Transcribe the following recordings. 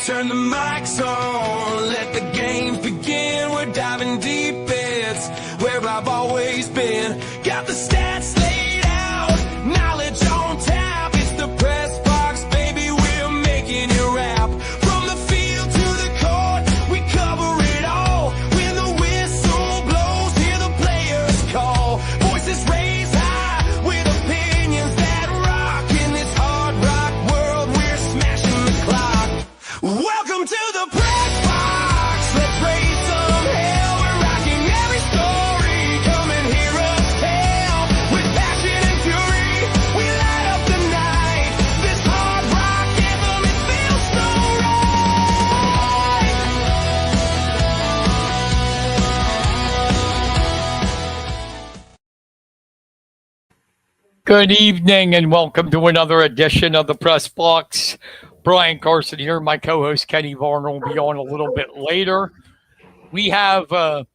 Turn the mics on, let the games begin. We're diving deep, it's where I've always been. Got the stats laid out, knowledge on tap. It's the press box, baby, we're making it rap. From the field to the court, we cover it all. When the whistle blows, hear the players call. Voices raised high with opinions that rock. In this hard rock world, we're smashing the clock. Welcome to the press box. Let's raise some hell. We're rocking every story. Come and hear us tell. With passion and fury, we light up the night. This hard rock anthem, it feels so right. Good evening and welcome to another edition of the Press Box. Brian Carson here. My co-host Kenny Varner will be on a little bit later. We have a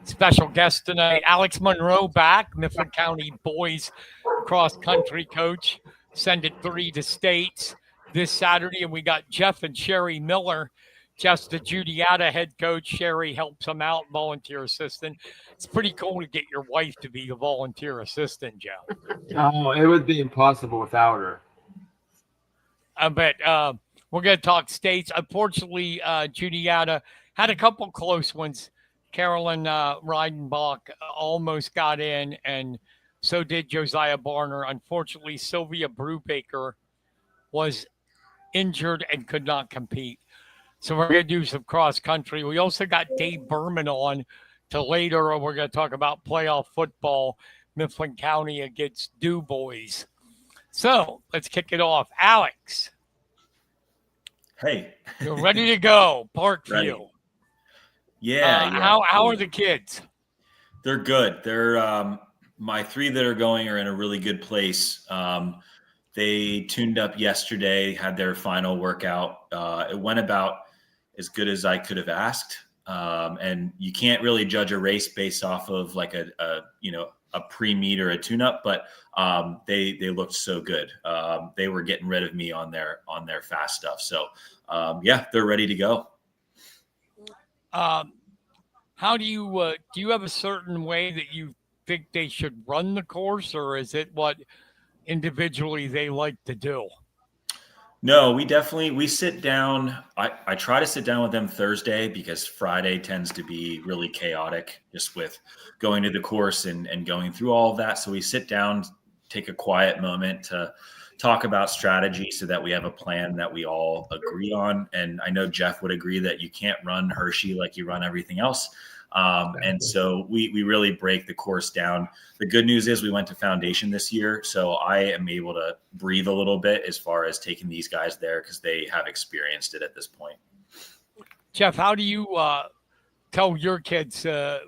special guest tonight, Alex Monroe back, Mifflin County boys cross-country coach. Send it 3 to states this Saturday. And we got Jeff and Sherry Miller. Jeff's the Juniata head coach. Sherry helps him out, volunteer assistant. It's pretty cool to get your wife to be the volunteer assistant, Jeff. Oh, it would be impossible without her. But we're going to talk states. Unfortunately, Juniata had a couple close ones. Carolyn Reidenbach almost got in, and so did Josiah Barner. Unfortunately, Sylvia Brubaker was injured and could not compete. So we're going to do some cross-country. We also got Dave Burman on to later. We're going to talk about playoff football, Mifflin County against Du Bois. So let's kick it off. Alex. Hey. You're ready to go. Parkview. Ready. Yeah. How are the kids? They're good. They're my 3 that are going are in a really good place. They tuned up yesterday, had their final workout. It went about as good as I could have asked. And you can't really judge a race based off of like a pre-meet or a tune-up, but they looked so good. They were getting rid of me on their fast stuff. So they're ready to go. How do you have a certain way that you think they should run the course, or is it what individually they like to do? No, we sit down. I try to sit down with them Thursday because Friday tends to be really chaotic just with going to the course and going through all of that. So we sit down, take a quiet moment to talk about strategy so that we have a plan that we all agree on. And I know Jeff would agree that you can't run Hershey like you run everything else. And so we really break the course down. The good news is we went to foundation this year, so I am able to breathe a little bit as far as taking these guys there because they have experienced it at this point. Jeff, how do you tell your kids to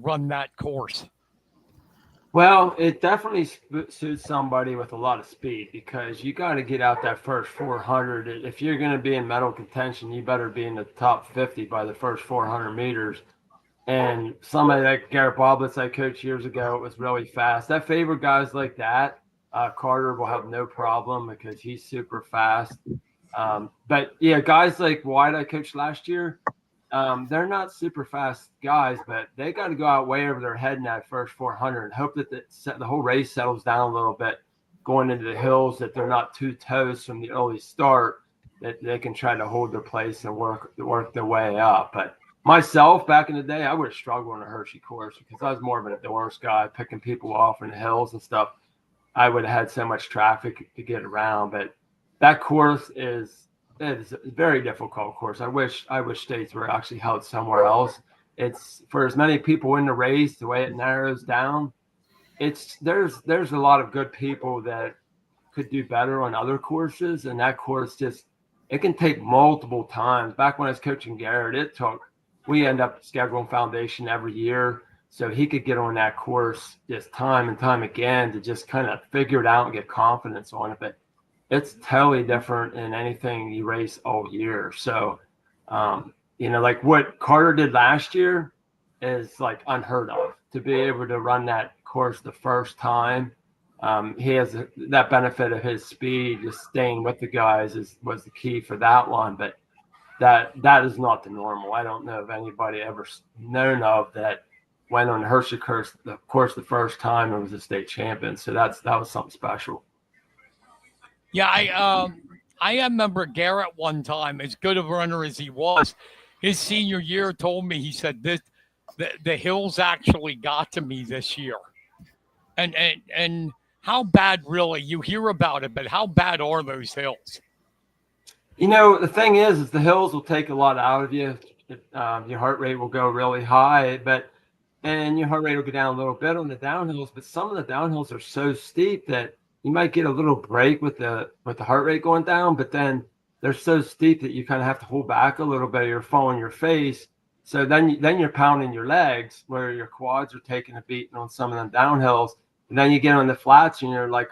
run that course? Well, it definitely suits somebody with a lot of speed because you got to get out that first 400. If you're going to be in medal contention, you better be in the top 50 by the first 400 meters. And somebody like Garrett Boblitz I coached years ago, it was really fast. That favored guys like that. Carter will have no problem because he's super fast. But yeah, guys like White I coached last year, they're not super fast guys, but they got to go out way over their head in that first 400 and hope that the whole race settles down a little bit going into the hills, that they're not too toast from the early start, that they can try to hold their place and work their way up. But myself, back in the day, I would have struggled on a Hershey course because I was more of an endurance guy, picking people off in the hills and stuff. I would have had so much traffic to get around. But that course is a very difficult course. I wish states were actually held somewhere else. It's for as many people in the race, the way it narrows down, there's a lot of good people that could do better on other courses, and that course it can take multiple times. Back when I was coaching Garrett, we end up scheduling foundation every year so he could get on that course just time and time again to just kind of figure it out and get confidence on it. But it's totally different than anything you race all year. So, like what Carter did last year is like unheard of. To be able to run that course the first time, he has that benefit of his speed. Just staying with the guys was the key for that one. But that is not the normal. I don't know of anybody ever known of that went on the Hershey course the first time and was a state champion. So that was something special. Yeah, I remember Garrett one time, as good of a runner as he was, his senior year told me, he said, the hills actually got to me this year. And how bad, really, you hear about it, but how bad are those hills? You know, the thing is the hills will take a lot out of you. Your heart rate will go really high, and your heart rate will go down a little bit on the downhills. But some of the downhills are so steep that you might get a little break with the heart rate going down, but then they're so steep that you kind of have to hold back a little bit. You're falling your face. So then you're pounding your legs where your quads are taking a beating on some of them downhills. And then you get on the flats and you're like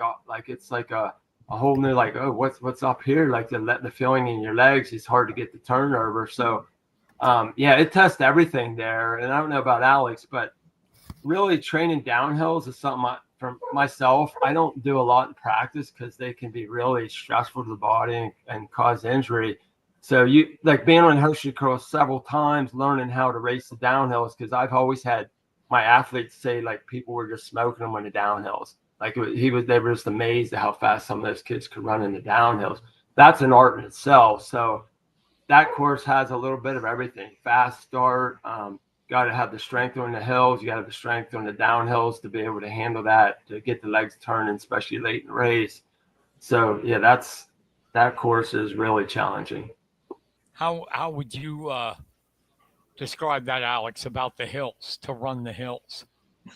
it's like a whole new, like, oh, what's up here? Like the feeling in your legs is hard to get the turnover. So yeah, it tests everything there. And I don't know about Alex, but really training downhills is something for myself, I don't do a lot in practice because they can be really stressful to the body and cause injury. So you like being on Hershey Cross several times, learning how to race the downhills, because I've always had my athletes say like people were just smoking them on the downhills. Like they were just amazed at how fast some of those kids could run in the downhills. That's an art in itself. So that course has a little bit of everything. Fast start, got to have the strength on the hills. You got to have the strength on the downhills to be able to handle that, to get the legs turning, especially late in the race. So yeah, that course is really challenging. How would you describe that, Alex, about the hills, to run the hills?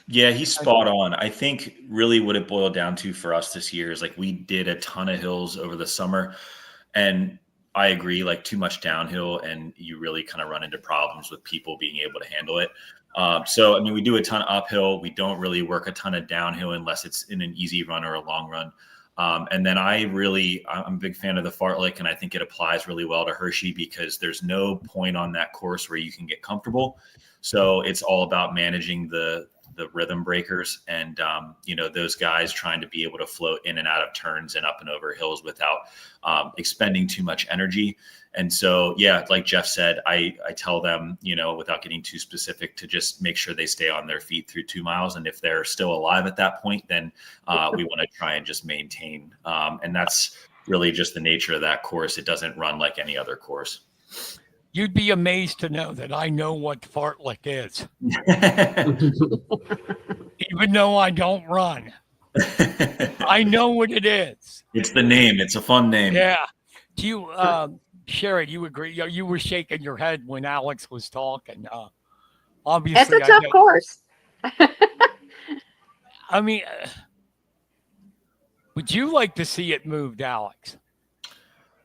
Yeah, he's spot on. I think really what it boiled down to for us this year is like we did a ton of hills over the summer, and I agree, like too much downhill and you really kind of run into problems with people being able to handle it. So, I mean, we do a ton of uphill. We don't really work a ton of downhill unless it's in an easy run or a long run. And then I'm a big fan of the fartlek, and I think it applies really well to Hershey because there's no point on that course where you can get comfortable. So it's all about managing the rhythm breakers and, those guys trying to be able to float in and out of turns and up and over hills without expending too much energy. And so, yeah, like Jeff said, I tell them, without getting too specific, to just make sure they stay on their feet through 2 miles. And if they're still alive at that point, then we want to try and just maintain. And that's really just the nature of that course. It doesn't run like any other course. You'd be amazed to know that I know what fartlek is. Even though I don't run. I know what it is. It's the name. It's a fun name. Yeah. Do you, Sherry, do you agree? You were shaking your head when Alex was talking. Obviously, it's a tough course. I mean, would you like to see it moved, Alex?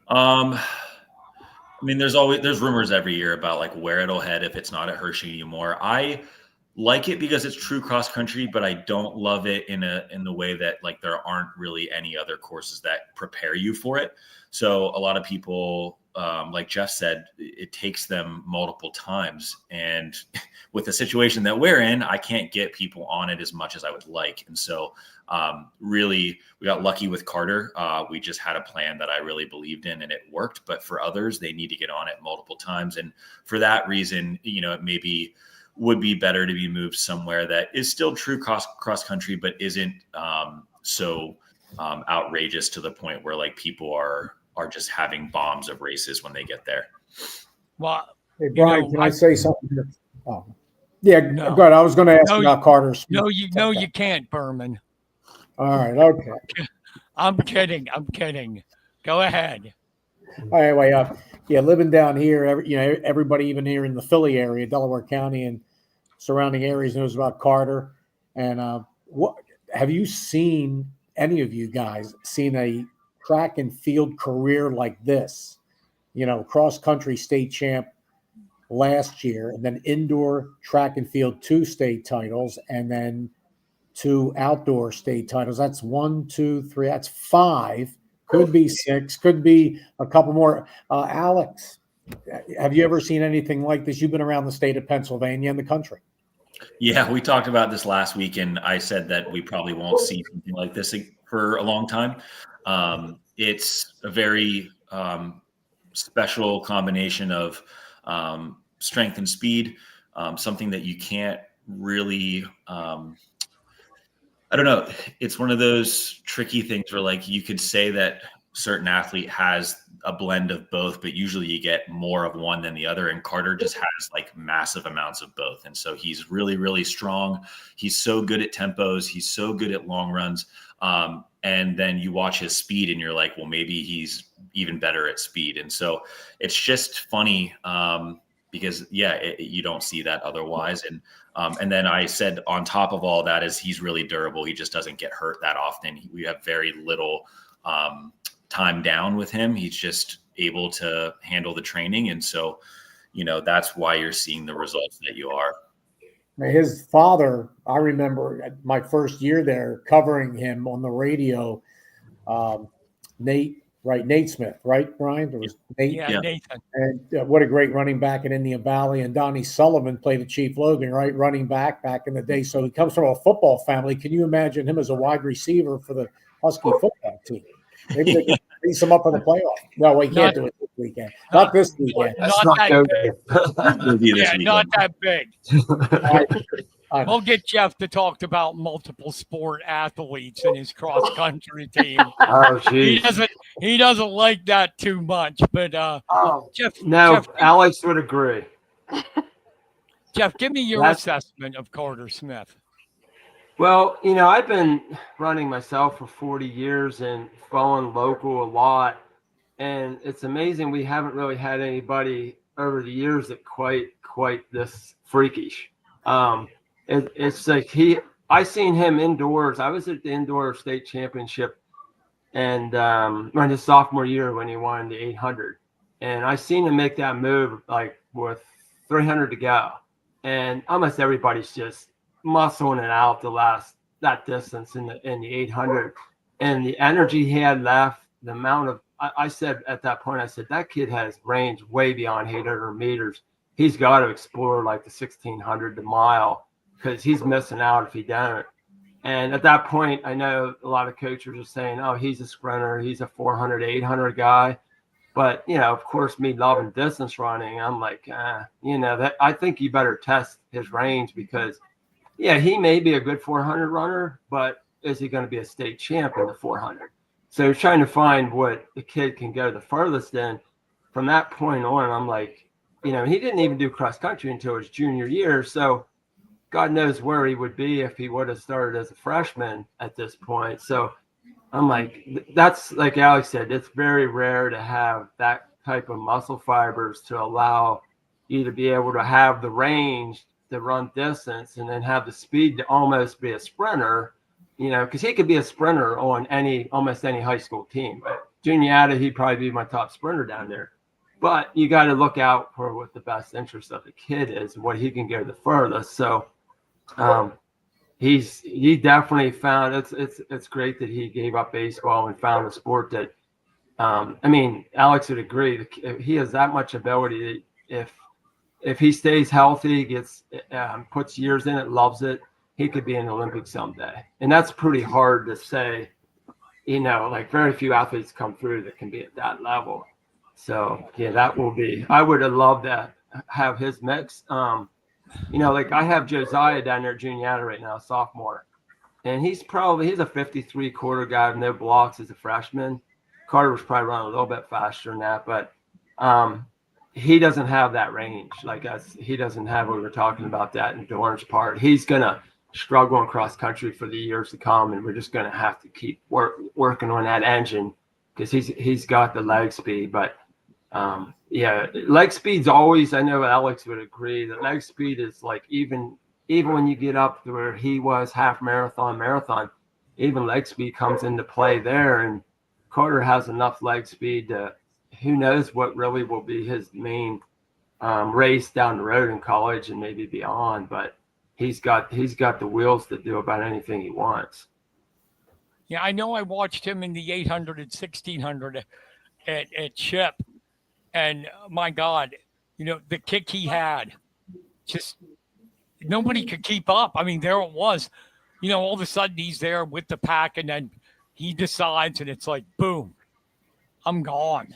I mean, there's rumors every year about like where it'll head if it's not at Hershey anymore. I like it because it's true cross country, but I don't love it in the way that like there aren't really any other courses that prepare you for it. So a lot of people, like Jeff said, it takes them multiple times. And with the situation that we're in, I can't get people on it as much as I would like. And so really, we got lucky with Carter. We just had a plan that I really believed in and it worked. But for others, they need to get on it multiple times. And for that reason, it maybe would be better to be moved somewhere that is still true cross country, but isn't so outrageous to the point where like people are just having bombs of races when they get there. Well, hey, Brian, can I say something here? Oh, yeah, no. Good. I was going to ask about Carter's. No, you can't, Burman. All right, okay. I'm kidding. Go ahead. Anyway, living down here, everybody even here in the Philly area, Delaware County and surrounding areas knows about Carter. And what have you seen? Any of you guys seen a track and field career like this? Cross country state champ last year, and then indoor track and field 2 state titles, and then 2 outdoor state titles. That's 1, 2, 3. That's 5. Could be 6. Could be a couple more. Alex, have you ever seen anything like this? You've been around the state of Pennsylvania and the country. Yeah, we talked about this last week, and I said that we probably won't see something like this for a long time. It's a very special combination of strength and speed, something that you can't really, I don't know. It's one of those tricky things where like you could say that certain athlete has a blend of both, but usually you get more of one than the other. And Carter just has like massive amounts of both. And so he's really, really strong. He's so good at tempos. He's so good at long runs. And then you watch his speed and you're like, well, maybe he's even better at speed. And so it's just funny because you don't see that otherwise. And then I said on top of all that is he's really durable. He just doesn't get hurt that often. We have very little time down with him. He's just able to handle the training. And so, that's why you're seeing the results that you are. His father, I remember my first year there covering him on the radio, Nate Smith, right, Brian? There was Nate. Yeah, Nathan. And what a great running back in Indian Valley. And Donnie Sullivan played at Chief Logan, right? Running back in the day. So he comes from a football family. Can you imagine him as a wide receiver for the Husky football team? Maybe they can raise him up for the playoff. No, we can't do it this weekend. Not this weekend. Not that big. We'll get Jeff to talk about multiple sport athletes in his cross country team. Oh, geez. He doesn't like that too much, but Jeff. Alex would agree. Jeff, give me your assessment of Carter Smith. Well, I've been running myself for 40 years and following local a lot. And it's amazing we haven't really had anybody over the years that quite this freakish. It's like I seen him indoors. I was at the indoor state championship and in his sophomore year when he won the 800. And I seen him make that move like with 300 to go. And almost everybody's just muscling it out that distance in the 800. And the energy he had left, the amount of, I said at that point, that kid has range way beyond 800 meters. He's got to explore like the 1600 to mile because he's missing out if he doesn't. And at that point, I know a lot of coaches are saying, oh, he's a sprinter. He's a 400, 800 guy. But, of course, me loving distance running, I'm like, that I think you better test his range because, he may be a good 400 runner, but is he going to be a state champ in the 400? So he's trying to find what the kid can go the furthest in. From that point on, I'm like, he didn't even do cross country until his junior year. So God knows where he would be if he would have started as a freshman at this point. So I'm like, that's like Alex said, it's very rare to have that type of muscle fibers to allow you to be able to have the range to run distance and then have the speed to almost be a sprinter, because he could be a sprinter on almost any high school team. But Juniata, he'd probably be my top sprinter down there. But you got to look out for what the best interest of the kid is and what he can go the furthest. So he definitely found it's great that he gave up baseball and found a sport that Alex would agree. He has that much ability that if he stays healthy, gets puts years in it, loves it, he could be in the Olympics someday. And that's pretty hard to say. Like very few athletes come through that can be at that level. So that will be. I would have loved to have his mix. Like I have Josiah down there at Juniata right now, sophomore, and he's a 53 quarter guy with no blocks as a freshman. Carter was probably running a little bit faster than that, but he doesn't have that range like us. He doesn't have what we were talking about, that endurance part. He's gonna struggle in cross country for the years to come, and we're just gonna have to keep working on that engine because he's got the leg speed, but. Leg speed's always, I know Alex would agree that leg speed is like even when you get up to where he was half marathon, even leg speed comes into play there. And Carter has enough leg speed to, who knows what really will be his main race down the road in college and maybe beyond, but he's got the wheels to do about anything he wants. Yeah, I know I watched him in the 800 and 1600 at Chip. And my God, the kick he had, just nobody could keep up. I mean, there it was, all of a sudden he's there with the pack and then he decides and it's like, boom, I'm gone.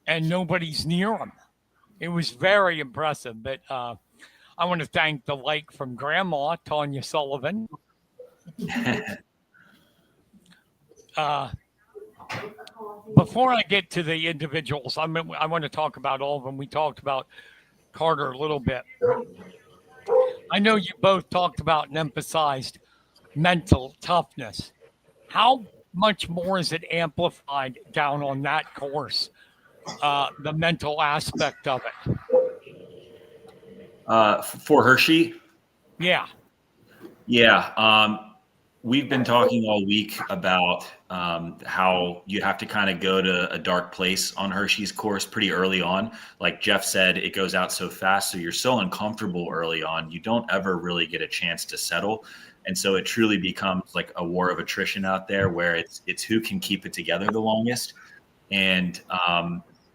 and nobody's near them. It was very impressive. But I want to thank the like from Grandma, Tanya Sullivan. Before I get to the individuals, I want to talk about all of them. We talked about Carter a little bit. I know you both talked about and emphasized mental toughness. How much more is it amplified down on that course, the mental aspect of it? For Hershey? Yeah. Yeah. We've been talking all week about how you have to kind of go to a dark place on Hershey's course pretty early on. Like Jeff said, it goes out so fast, so you're so uncomfortable early on. You don't ever really get a chance to settle. And so it truly becomes like a war of attrition out there where it's who can keep it together the longest. And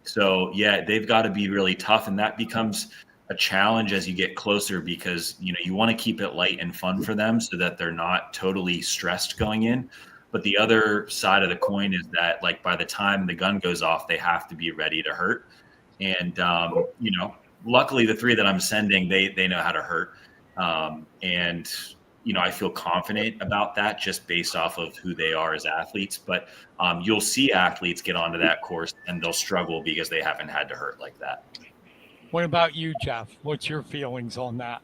so, yeah, they've got to be really tough. And that becomes a challenge as you get closer because, you want to keep it light and fun for them so that they're not totally stressed going in. But the other side of the coin is that, like, by the time the gun goes off, they have to be ready to hurt. And, luckily the 3 that I'm sending, they know how to hurt. And, I feel confident about that just based off of who they are as athletes. But you'll see athletes get onto that course and they'll struggle because they haven't had to hurt like that. What about you, Jeff? What's your feelings on that?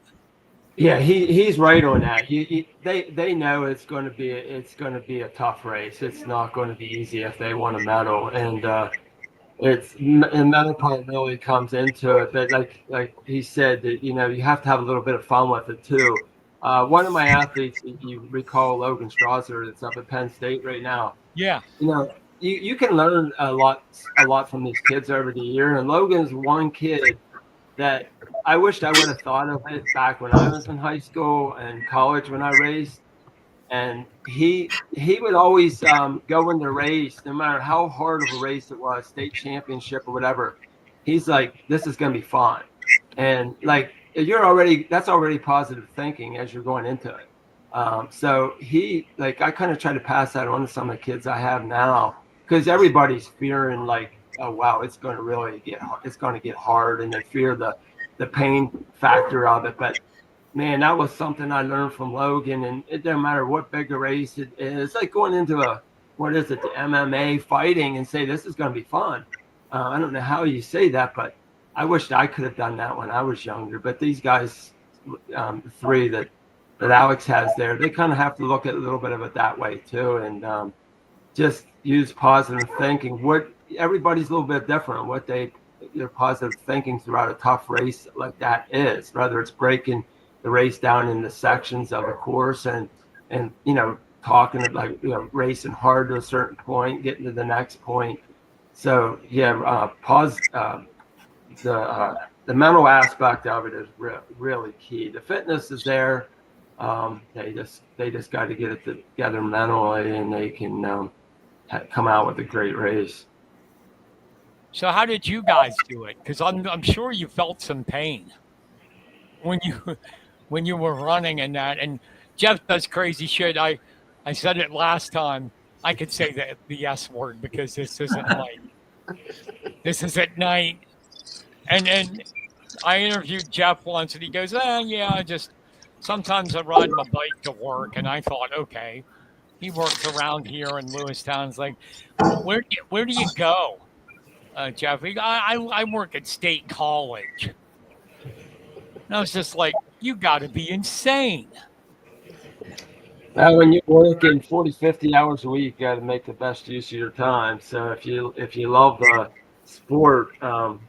Yeah, he's right on that. They know it's going to be a tough race. It's not going to be easy if they want a medal, and mental part really comes into it. But like he said, that you have to have a little bit of fun with it too. One of my athletes, you recall, Logan Strasser, that's up at Penn State right now. Yeah. You can learn a lot from these kids over the year, and Logan's one kid that I wished I would have thought of it back when I was in high school and college when I raced. And he would always go in the race, no matter how hard of a race it was, state championship or whatever. He's like, this is going to be fun. And like, that's already positive thinking as you're going into it. So I kind of try to pass that on to some of the kids I have now, because everybody's fearing like, oh wow, it's going to get hard, and they fear the pain factor of it. But man, that was something I learned from Logan, and it doesn't matter what big a race it is. It's like going into the MMA fighting and say this is going to be fun. I don't know how you say that, but I wished I could have done that when I was younger. But these guys, 3 that Alex has there, they kind of have to look at a little bit of it that way too, and just use positive thinking. Everybody's a little bit different what their positive thinking throughout a tough race like that is, whether it's breaking the race down into sections of a course and talking about racing hard to a certain point, getting to the next point. So yeah, the mental aspect of it is really key. The fitness is there. They just got to get it together mentally, and they can come out with a great race. So how did you guys do it? Because I'm sure you felt some pain when you were running in that. And Jeff does crazy shit. I said it last time. I could say the S word because this isn't this is at night. And I interviewed Jeff once, and he goes, yeah, sometimes I ride my bike to work. And I thought, okay, he works around here in Lewistown. It's like, where do you go? Jeff, I work at State College. And I was just like, you got to be insane. When you're working 40, 50 hours a week, you got to make the best use of your time. So if you love the sport,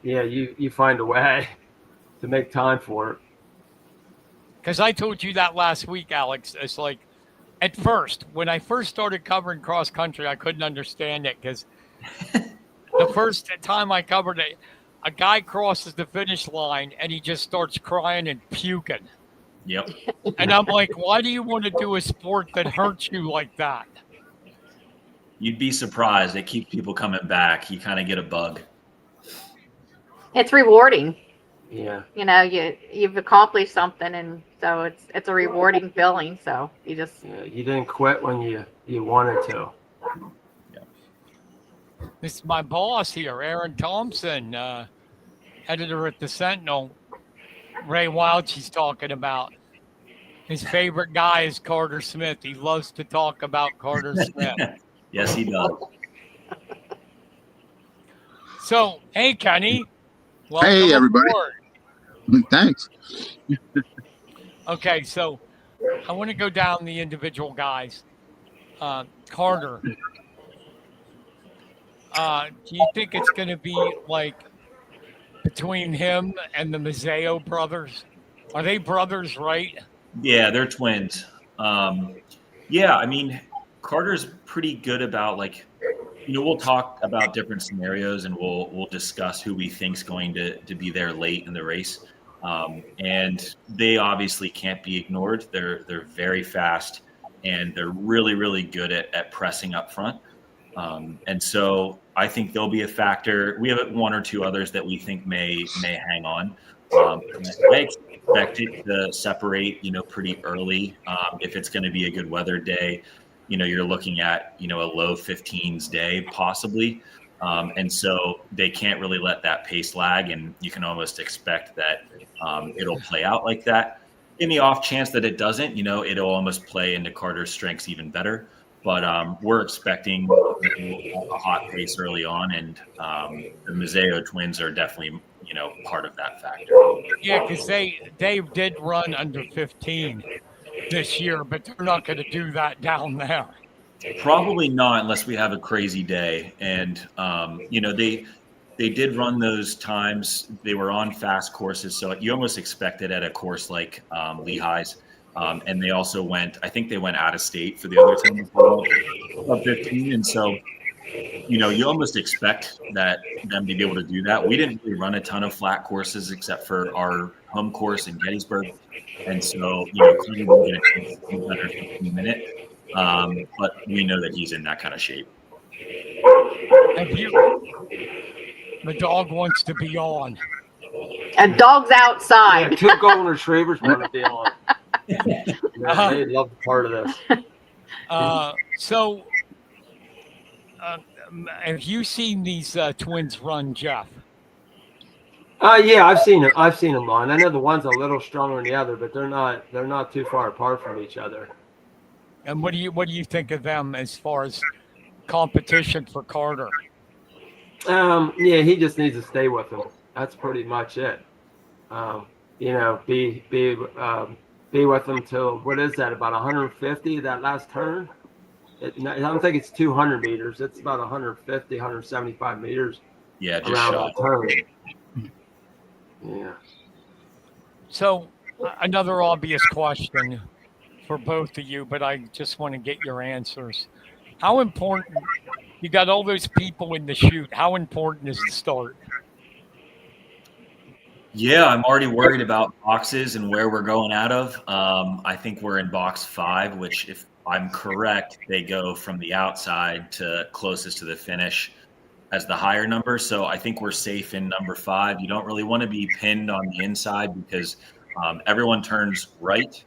you find a way to make time for it. Because I told you that last week, Alex. It's like, at first, when I first started covering cross country, I couldn't understand it because the first time I covered it, a guy crosses the finish line and he just starts crying and puking. Yep. And I'm like, why do you want to do a sport that hurts you like that? You'd be surprised. It keeps people coming back. You kind of get a bug. It's rewarding. Yeah. You've accomplished something, and so it's a rewarding feeling. So you just you didn't quit when you wanted to. Yeah. This is my boss here, Aaron Thompson, editor at the Sentinel. Ray Welch, he's talking about. His favorite guy is Carter Smith. He loves to talk about Carter Smith. Yes, he does. So, hey, Kenny. Welcome Hey, everybody. aboard. Thanks. Okay, so I want to go down the individual guys. Carter, do you think it's going to be like between him and the Mazzeo brothers? Are they brothers, right? Yeah, they're twins. Yeah, I mean, Carter's pretty good about like, we'll talk about different scenarios and we'll discuss who we think's going to be there late in the race. And they obviously can't be ignored. They're very fast and they're really, really good at pressing up front. And so I think they'll be a factor. We have one or two others that we think may hang on. I expect it to separate, pretty early. If it's going to be a good weather day, you're looking at, a low 15s day possibly. And so they can't really let that pace lag, and you can almost expect that it'll play out like that. In the off chance that it doesn't, it'll almost play into Carter's strengths even better. But we're expecting a hot pace early on, and the Mazzeo twins are definitely, part of that factor. Yeah, because they did run under 15 this year, but they're not going to do that down there. Probably not unless we have a crazy day. And, they did run those times. They were on fast courses. So you almost expect it at a course like Lehigh's. And they also I think they went out of state for the other time as well, of 15. And so, you almost expect them to be able to do that. We didn't really run a ton of flat courses except for our home course in Gettysburg. And so, Cleveland will get a better 15-minute. But we know that he's in that kind of shape. The dog wants to be on. And dog's outside. Yeah, two golden retrievers want to be on. They love part of this. So, have you seen these twins run, Jeff? Yeah, I've seen them. I've seen them run. I know the one's a little stronger than the other, but they're not too far apart from each other. And what do you think of them as far as competition for Carter? Yeah, he just needs to stay with them. That's pretty much it. Be with them till, what is that, about 150 that last turn? I don't think it's 200 meters. It's about 150, 175 meters. Yeah, just around shot. that turn. Yeah. So another obvious question for both of you, but I just want to get your answers. How important, you got all those people in the chute, how important is the start? Yeah, I'm already worried about boxes and where we're going out of. I think we're in box 5, which, if I'm correct, they go from the outside to closest to the finish as the higher number. So I think we're safe in number 5. You don't really want to be pinned on the inside because everyone turns right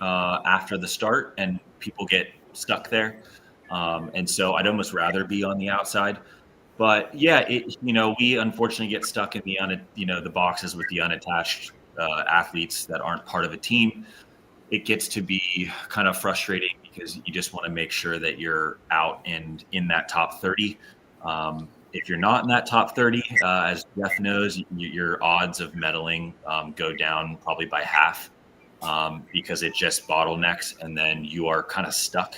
after the start and people get stuck there. And so I'd almost rather be on the outside. But yeah, we unfortunately get stuck in the boxes with the unattached athletes that aren't part of a team. It gets to be kind of frustrating because you just want to make sure that you're out and in that top 30. If you're not in that top 30, as Jeff knows, your odds of medaling go down probably by half because it just bottlenecks, and then you are kind of stuck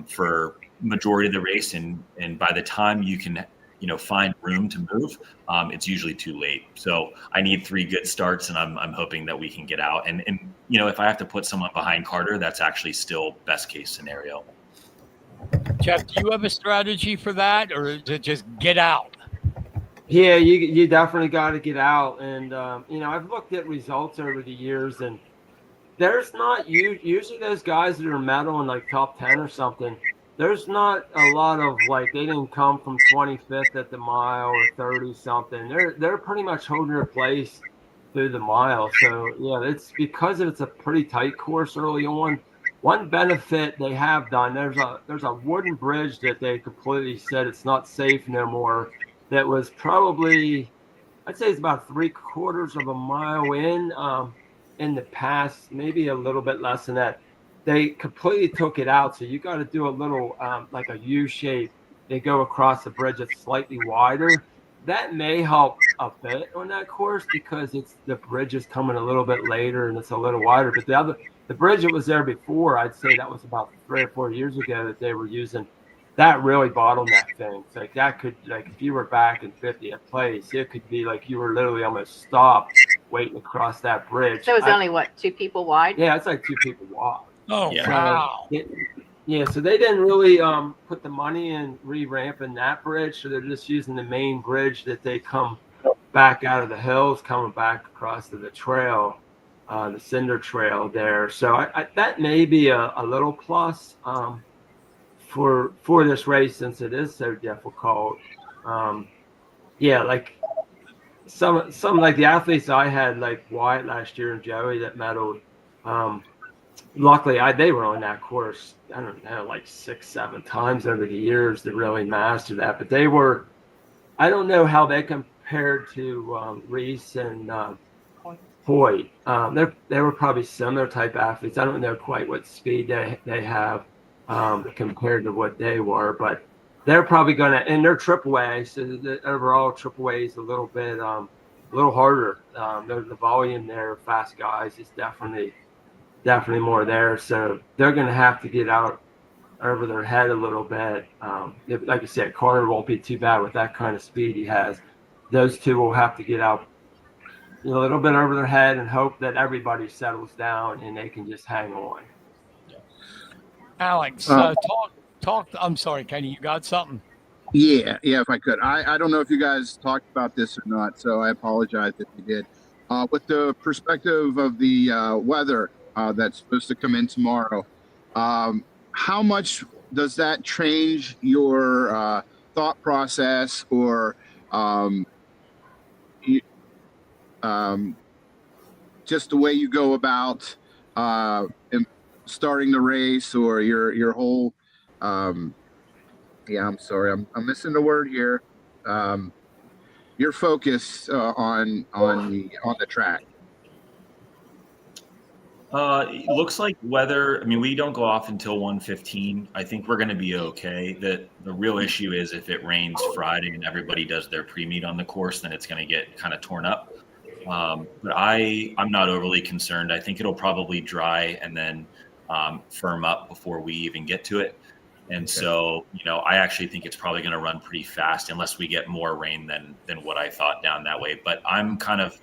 for majority of the race. And by the time you can, find room to move, it's usually too late. So I need 3 good starts, and I'm hoping that we can get out. And if I have to put someone behind Carter, that's actually still best case scenario. Jeff, do you have a strategy for that, or is it just get out? Yeah, you definitely got to get out. And, I've looked at results over the years, and there's not usually those guys that are medal in like top 10 or something. There's not a lot of they didn't come from 25th at the mile or 30 something. They're pretty much holding their place through the mile. So yeah, it's because it's a pretty tight course early on. one benefit they have done, there's a wooden bridge that they completely said it's not safe no more. That was probably, I'd say it's about 3/4 of a mile in the past, maybe a little bit less than that. They completely took it out. So you got to do a little, like a U shape. They go across the bridge that's slightly wider. That may help a bit on that course because the bridge is coming a little bit later and it's a little wider. But the bridge that was there before, I'd say that was about 3 or 4 years ago that they were using. That really bottleneck things. Like that could, like if you were back in 50th place, it could be like you were literally almost stopped waiting to cross that bridge. So it was only what, 2 people wide? Yeah, it's like 2 people wide. Oh, Yeah. wow. Yeah, so they didn't really put the money in re-ramping that bridge, so they're just using the main bridge that they come back out of the hills, coming back across to the trail, the Cinder Trail there. So I that may be a little plus for this race since it is so difficult. Yeah, like some like the athletes I had, like Wyatt last year and Joey that medaled. Luckily, they were on that course, I don't know, like 6-7 times over the years to really master that. But they were, I don't know how they compared to Reese and Hoyt. They were probably similar type athletes. I don't know quite what speed they have compared to what they were, but they're probably going to, and they're AAA, so the overall AAA is a little bit, a little harder. The volume there of fast guys is definitely more there. So they're going to have to get out over their head a little bit. Like I said, Carter won't be too bad with that kind of speed he has. Those two will have to get out a little bit over their head and hope that everybody settles down and they can just hang on. Alex, talk. I'm sorry, Kenny, you got something? Yeah, if I could. I don't know if you guys talked about this or not, so I apologize if you did. With the perspective of the weather that's supposed to come in tomorrow, how much does that change your thought process or just the way you go about starting the race or your whole I'm sorry, I'm missing the word here. Your focus on the track. It looks like weather. I mean, we don't go off until 1:15. I think we're going to be okay. The real issue is if it rains Friday and everybody does their pre-meet on the course, then it's going to get kind of torn up. But I'm not overly concerned. I think it'll probably dry and then firm up before we even get to it. And okay. So, I actually think it's probably going to run pretty fast unless we get more rain than what I thought down that way. But I'm kind of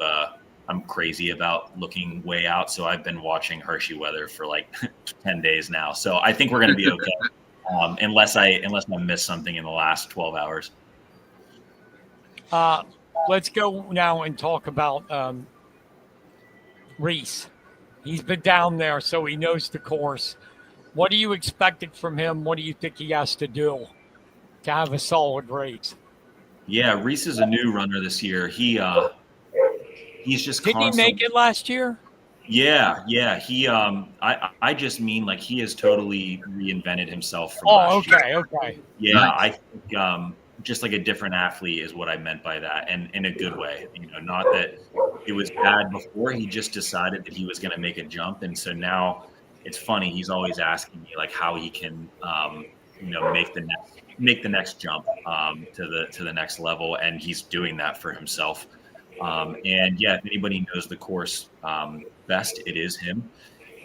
I'm crazy about looking way out. So I've been watching Hershey weather for like 10 days now. So I think we're going to be okay. Unless I miss something in the last 12 hours. Let's go now and talk about Reese. He's been down there, so he knows the course. What do you expected from him? What do you think he has to do to have a solid race? Yeah, Reese is a new runner this year. He's just didn't he make it last year? Yeah. He I just mean like he has totally reinvented himself from last year. Okay. Yeah, nice. I think just like a different athlete is what I meant by that, and in a good way. Not that it was bad before. He just decided that he was going to make a jump, and so now. It's funny. He's always asking me like how he can, make the next jump to the next level, and he's doing that for himself. And yeah, if anybody knows the course best, it is him.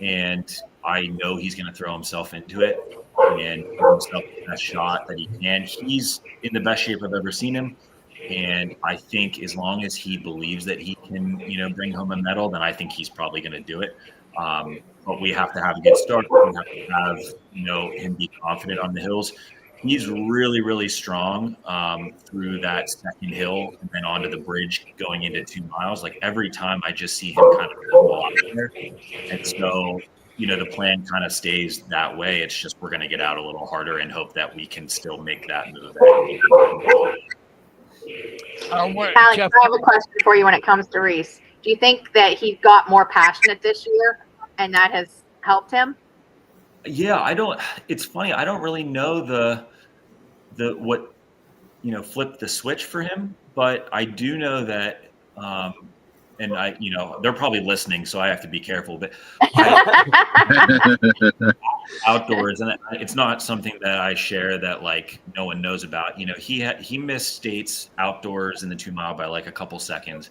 And I know he's going to throw himself into it and give himself the best shot that he can. He's in the best shape I've ever seen him. And I think as long as he believes that he can, bring home a medal, then I think he's probably going to do it. But we have to have a good start. We have to have, him be confident on the hills. He's really, really strong through that second hill and then onto the bridge going into 2 miles. Like every time I just see him kind of go out there. And so, the plan kind of stays that way. It's just we're going to get out a little harder and hope that we can still make that move. Alex, I have a question for you when it comes to Reese. Do you think that he got more passionate this year and that has helped him? Yeah, I don't. It's funny. I don't really know what flipped the switch for him, but I do know that. And they're probably listening, so I have to be careful. But I outdoors, and it's not something that I share that like no one knows about. He missed states outdoors in the 2 mile by like a couple seconds,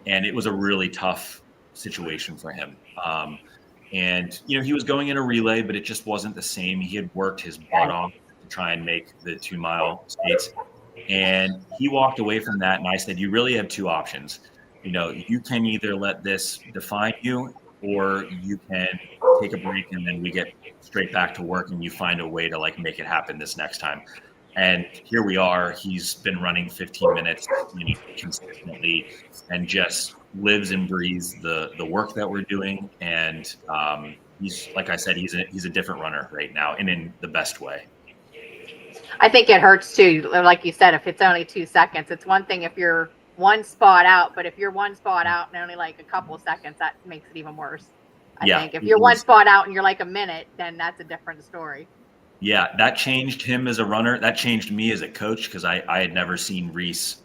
and it was a really tough situation for him. And he was going in a relay, but it just wasn't the same. He had worked his butt off to try and make the 2 mile states, and he walked away from that. And I said, you really have two options. You can either let this define you, or you can take a break and then we get straight back to work and you find a way to like make it happen this next time. And here we are. He's been running 15 minutes consistently and just lives and breathes the work that we're doing. And he's, like I said, he's a different runner right now, and in the best way. I think it hurts too. Like you said, if it's only 2 seconds, it's one thing if you're one spot out, but if you're one spot out and only like a couple of seconds, that makes it even worse. I think if you're one spot out and you're like a minute, then that's a different story. Yeah, that changed him as a runner. That changed me as a coach, because I had never seen Reese.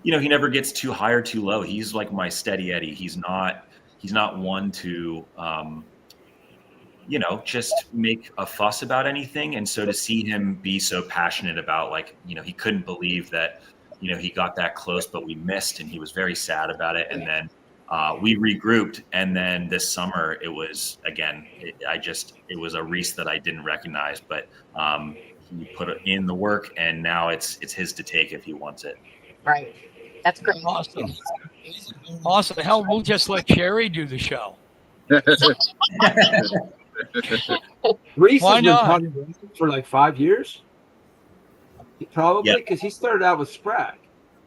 He never gets too high or too low. He's like my steady Eddie. He's not one to just make a fuss about anything. And so to see him be so passionate about, like, he couldn't believe that he got that close, but we missed, and he was very sad about it. And then we regrouped, and then this summer it was again. It was a Reese that I didn't recognize, but he put in the work, and now it's his to take if he wants it. Right, that's great. Awesome. Hell, we'll just let Sherry do the show. Reese Why has been not? probably running for like 5 years. Probably because he started out with Sprague.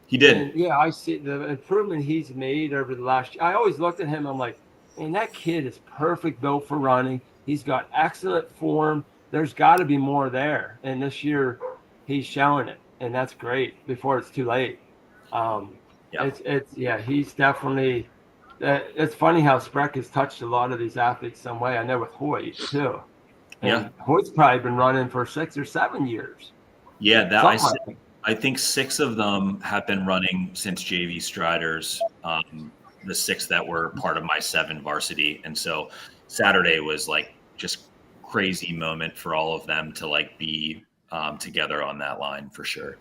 He did. And yeah, I see the improvement he's made over the last year. I always looked at him, I'm like, man, that kid is perfect built for running. He's got excellent form. There's got to be more there. And this year he's showing it, and that's great before it's too late. He's definitely it's funny how Sprague has touched a lot of these athletes some way. I know with Hoyt too. And Hoyt's probably been running for 6 or 7 years. Yeah, I think 6 of them have been running since JV Striders, the 6 that were part of my 7 varsity. And so Saturday was like just crazy moment for all of them to like be together on that line for sure.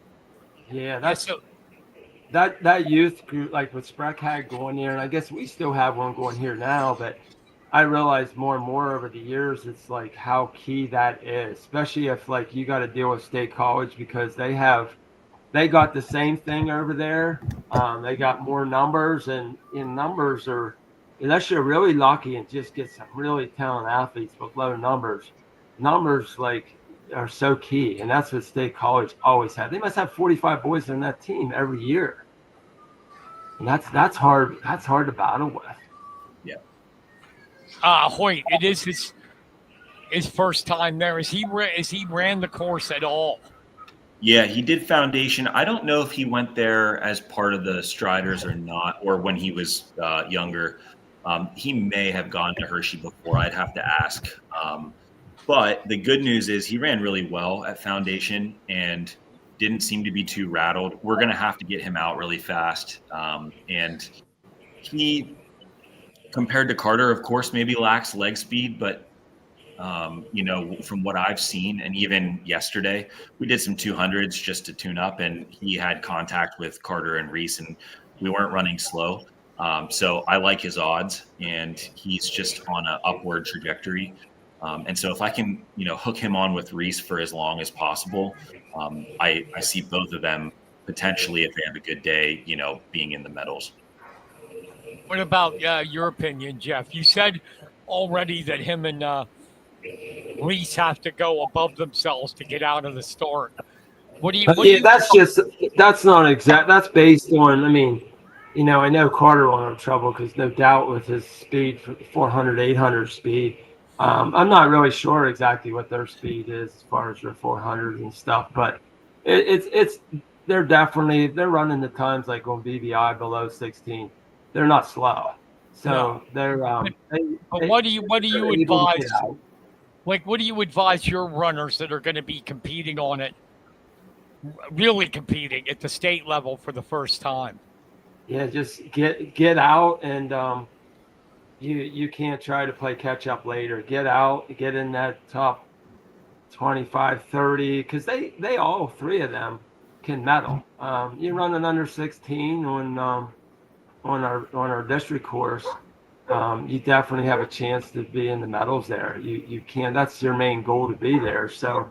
Yeah, that youth group, like what Sprague had going there, and I guess we still have one going here now, but I realized more and more over the years, it's like how key that is, especially if like you got to deal with State College, because they got the same thing over there. They got more numbers, and in numbers are, unless you're really lucky and just get some really talented athletes with low numbers like are so key. And that's what State College always had. They must have 45 boys on that team every year. And that's hard to battle with. Hoyt, it is his first time there. Is he ran the course at all? Yeah, he did foundation. I don't know if he went there as part of the Striders or not, or when he was younger. He may have gone to Hershey before. I'd have to ask. But the good news is he ran really well at foundation and didn't seem to be too rattled. We're going to have to get him out really fast. And he, compared to Carter, of course, maybe lacks leg speed, but from what I've seen, and even yesterday, we did some 200s just to tune up, and he had contact with Carter and Reese, and we weren't running slow. So I like his odds, and he's just on an upward trajectory. And so if I can, hook him on with Reese for as long as possible, I see both of them potentially, if they have a good day, being in the medals. What about your opinion, Jeff? You said already that him and Reese have to go above themselves to get out of the start. That's not exact. That's based on, I know Carter will have trouble because no doubt with his speed, 400, 800 speed. I'm not really sure exactly what their speed is as far as their 400 and stuff, but they're running the times like on BBI below 16. They're not slow. So they're but what do you advise? Like, what do you advise your runners that are going to be competing on it, really competing at the state level for the first time? Yeah, just get out, and you can't try to play catch up later. Get out, get in that top 25, 30, because they all three of them can medal. You're running under 16 on our district course. You definitely have a chance to be in the medals there. You can. That's your main goal, to be there. So,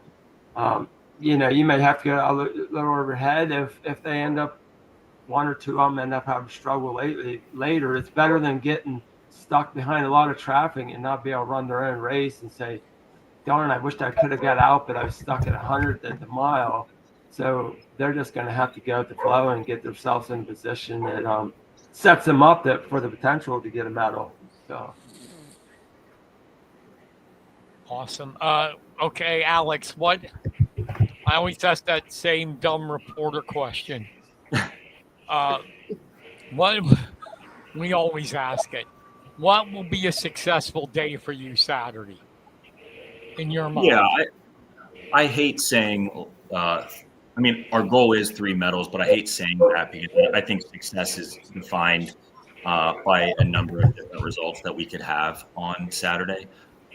you may have to go a little overhead if they end up, one or two of them end up having struggle later. It's better than getting stuck behind a lot of traffic and not be able to run their own race and say, darn, I wished I could have got out, but I was stuck at 100 at the mile. So they're just going to have to go with the flow and get themselves in a position that sets them up for the potential to get a medal. So. Awesome. Okay, Alex, I always ask that same dumb reporter question. What we always ask it. What will be a successful day for you Saturday in your mind? Yeah, I hate saying, our goal is 3 medals, but I hate saying that because I think success is defined by a number of different results that we could have on Saturday.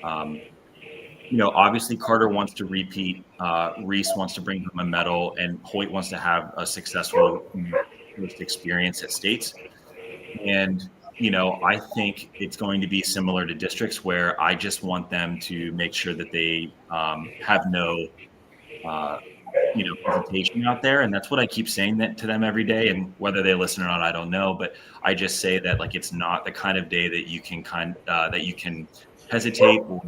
Obviously Carter wants to repeat, Reese wants to bring home a medal, and Hoyt wants to have a successful first experience at states. And I think it's going to be similar to districts, where I just want them to make sure that they have no hesitation out there. And that's what I keep saying that to them every day. And whether they listen or not, I don't know. But I just say that, like, it's not the kind of day that you can hesitate or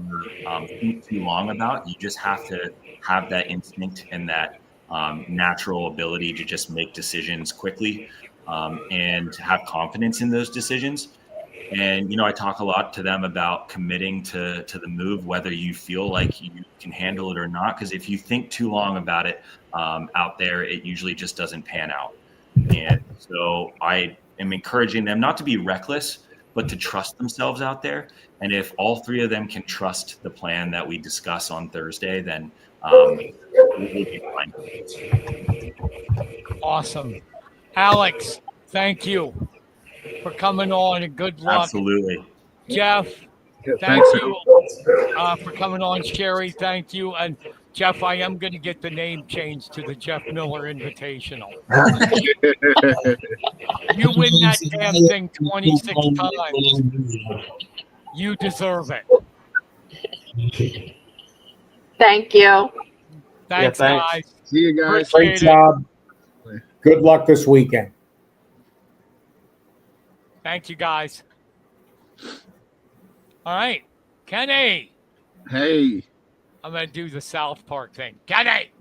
think too long about. You just have to have that instinct and that natural ability to just make decisions quickly and to have confidence in those decisions. And, I talk a lot to them about committing to the move, whether you feel like you can handle it or not. Because if you think too long about it out there, it usually just doesn't pan out. And so I am encouraging them not to be reckless, but to trust themselves out there. And if all 3 of them can trust the plan that we discuss on Thursday, then we'll be fine. Awesome. Alex, thank you for coming on, and good luck. Absolutely. Jeff, thank Thanks, you for coming on. Sherry, thank you. And Jeff, I am going to get the name changed to the Jeff Miller Invitational. You win that damn thing 26 times. You deserve it. Thank you. Thanks, thanks. guys. See you guys. Great job. Good luck this weekend. Thank you, guys. All right. Kenny. Hey. I'm going to do the South Park thing. Kenny.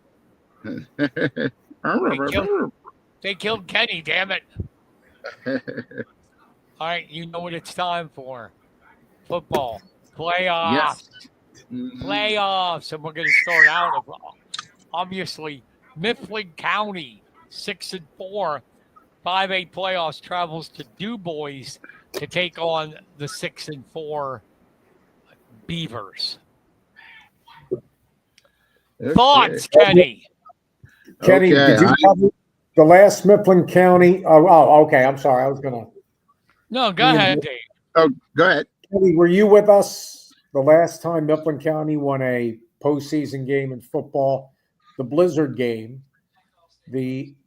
They killed Kenny, damn it. All right. You know what it's time for. Football. Playoffs. Yes. Playoffs. And we're going to start out of, obviously, Mifflin County, 6-4. 5A playoffs, travels to Du Bois to take on the 6-4 Beavers. Okay. Thoughts, Kenny? Kenny, Okay, did you cover the last Mifflin County? Okay. I'm sorry. I was going to. No, go ahead, Dave. Oh, go ahead. Kenny, were you with us the last time Mifflin County won a postseason game in football? The Blizzard game.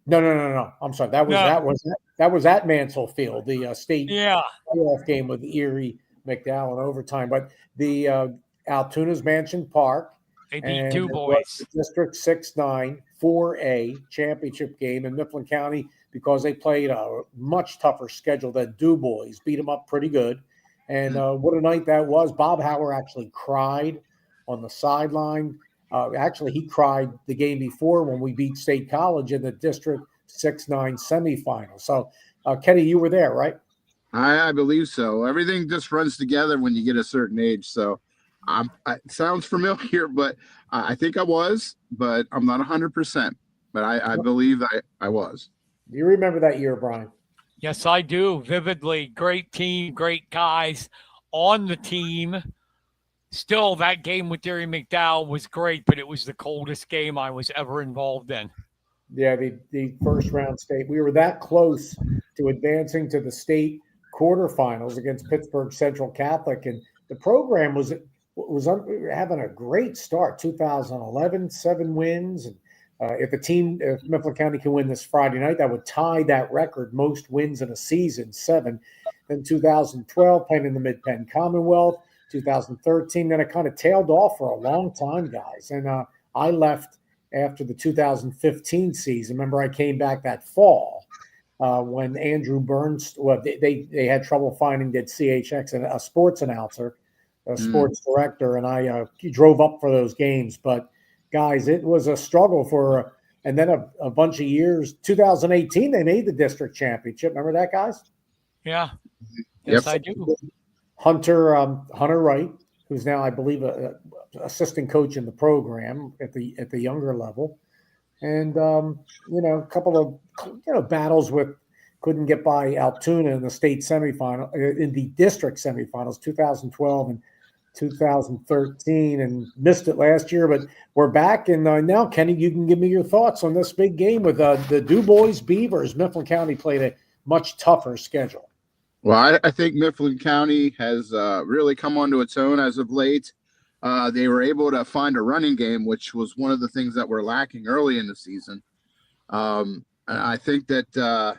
No. I'm sorry. That was at Mansell Field, the state playoff game with Erie McDowell in overtime. But the Altoona's Mansion Park. They beat Du Bois. District 6-9 4A championship game in Mifflin County, because they played a much tougher schedule than Du Bois. Beat them up pretty good. And what a night that was. Bob Hauer actually cried on the sideline. Actually, he cried the game before when we beat State College in the District 6-9 semifinal. So, Kenny, you were there, right? I believe so. Everything just runs together when you get a certain age. So it sounds familiar, but I think I was, but I'm not 100%. But I believe I was. Do you remember that year, Brian? Yes, I do, vividly. Great team, great guys on the team. still, that game with Derry McDowell was great, but it was the coldest game I was ever involved in. Yeah, the first round state. We were that close to advancing to the state quarterfinals against Pittsburgh Central Catholic, and the program was having a great start. 2011, 7 wins, and if Mifflin County can win this Friday night, that would tie that record, most wins in a season, 7. Then 2012, playing in the Mid-Penn Commonwealth. 2013, then it kind of tailed off for a long time, guys. And I left after the 2015 season. Remember, I came back that fall when Andrew Burns, they had trouble finding at CHX a sports announcer, a sports director, and I drove up for those games. But guys, it was a struggle and then a bunch of years. 2018, they made the district championship. Remember that, guys? Yeah. Yes, I do. Hunter Wright, who's now, I believe, a assistant coach in the program at the younger level, and a couple of battles couldn't get by Altoona in the state semifinal, in the district semifinals, 2012 and 2013, and missed it last year. But we're back, and now, Kenny, you can give me your thoughts on this big game with the DuBois Beavers. Mifflin County played a much tougher schedule. Well, I think Mifflin County has really come onto its own as of late. They were able to find a running game, which was one of the things that were lacking early in the season. And I think that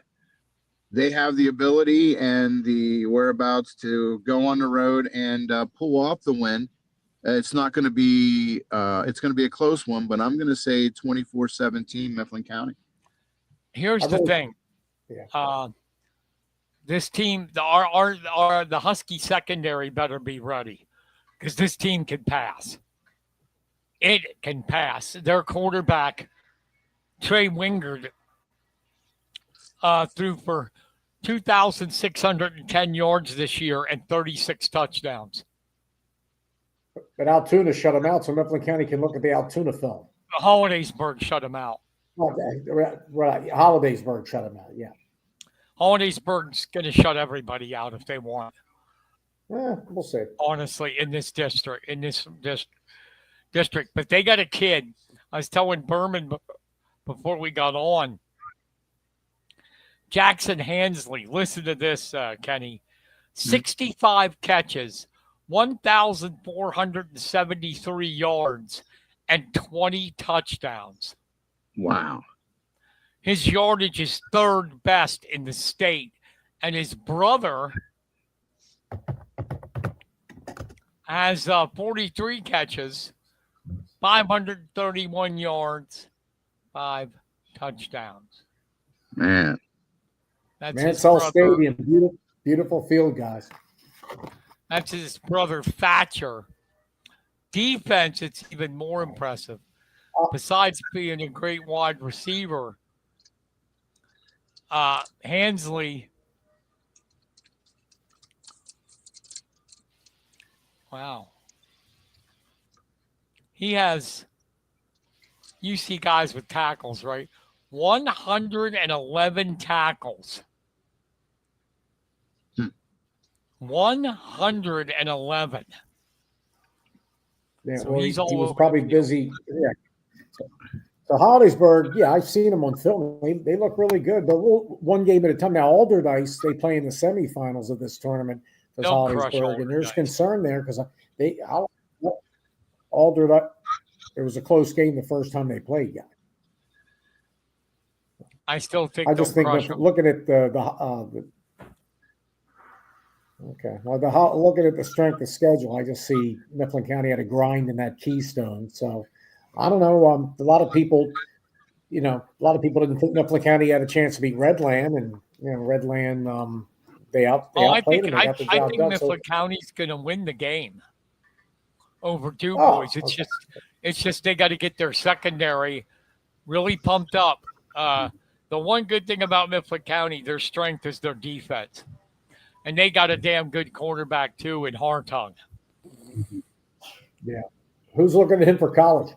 they have the ability and the whereabouts to go on the road and pull off the win. It's not going to be it's going to be a close one, but I'm going to say 24-17 Mifflin County. Here's the thing. Yeah. This team, the Husky secondary better be ready, because this team can pass. It can pass. Their quarterback, Trey Wingard, threw for 2,610 yards this year and 36 touchdowns. But Altoona shut them out, so Mifflin County can look at the Altoona film. Hollidaysburg shut them out. Right. Hollidaysburg shut them out, yeah. Hollidaysburg's going to shut everybody out if they want. We'll see. Honestly, in this district. But they got a kid. I was telling Burman before we got on. Jackson Hansley. Listen to this, Kenny. 65 catches, 1,473 yards, and 20 touchdowns. Wow. His yardage is third best in the state. And his brother has 43 catches, 531 yards, 5 touchdowns. Man. That's Mansell Stadium. Beautiful field, guys. That's his brother Thatcher. Defense, it's even more impressive. Besides being a great wide receiver, Hansley, wow. He has, you see guys with tackles, right? 111 tackles. 111. Yeah, So well, he's he all was over probably the field. busy. Yeah. So Hollidaysburg, yeah, I've seen them on film. They look really good. But one game at a time. Now, Alderdice, they play in the semifinals of this tournament. They'll crush Hollidaysburg, and there's Alderdice. concern there because Alderdice. It was a close game the first time they played, guys. I still think I just think crush them. looking at the okay. Well, looking at the strength of schedule, I just see Mifflin County had a grind in that Keystone. So I don't know. A lot of people didn't think Mifflin County had a chance to beat Redland, and Redland they outplayed them. They got the job I think done. Mifflin County's going to win the game over DuBois. It's just they got to get their secondary really pumped up. The one good thing about Mifflin County, their strength is their defense. And they got a damn good quarterback, too, in Hartung. Yeah. Who's looking at him for college?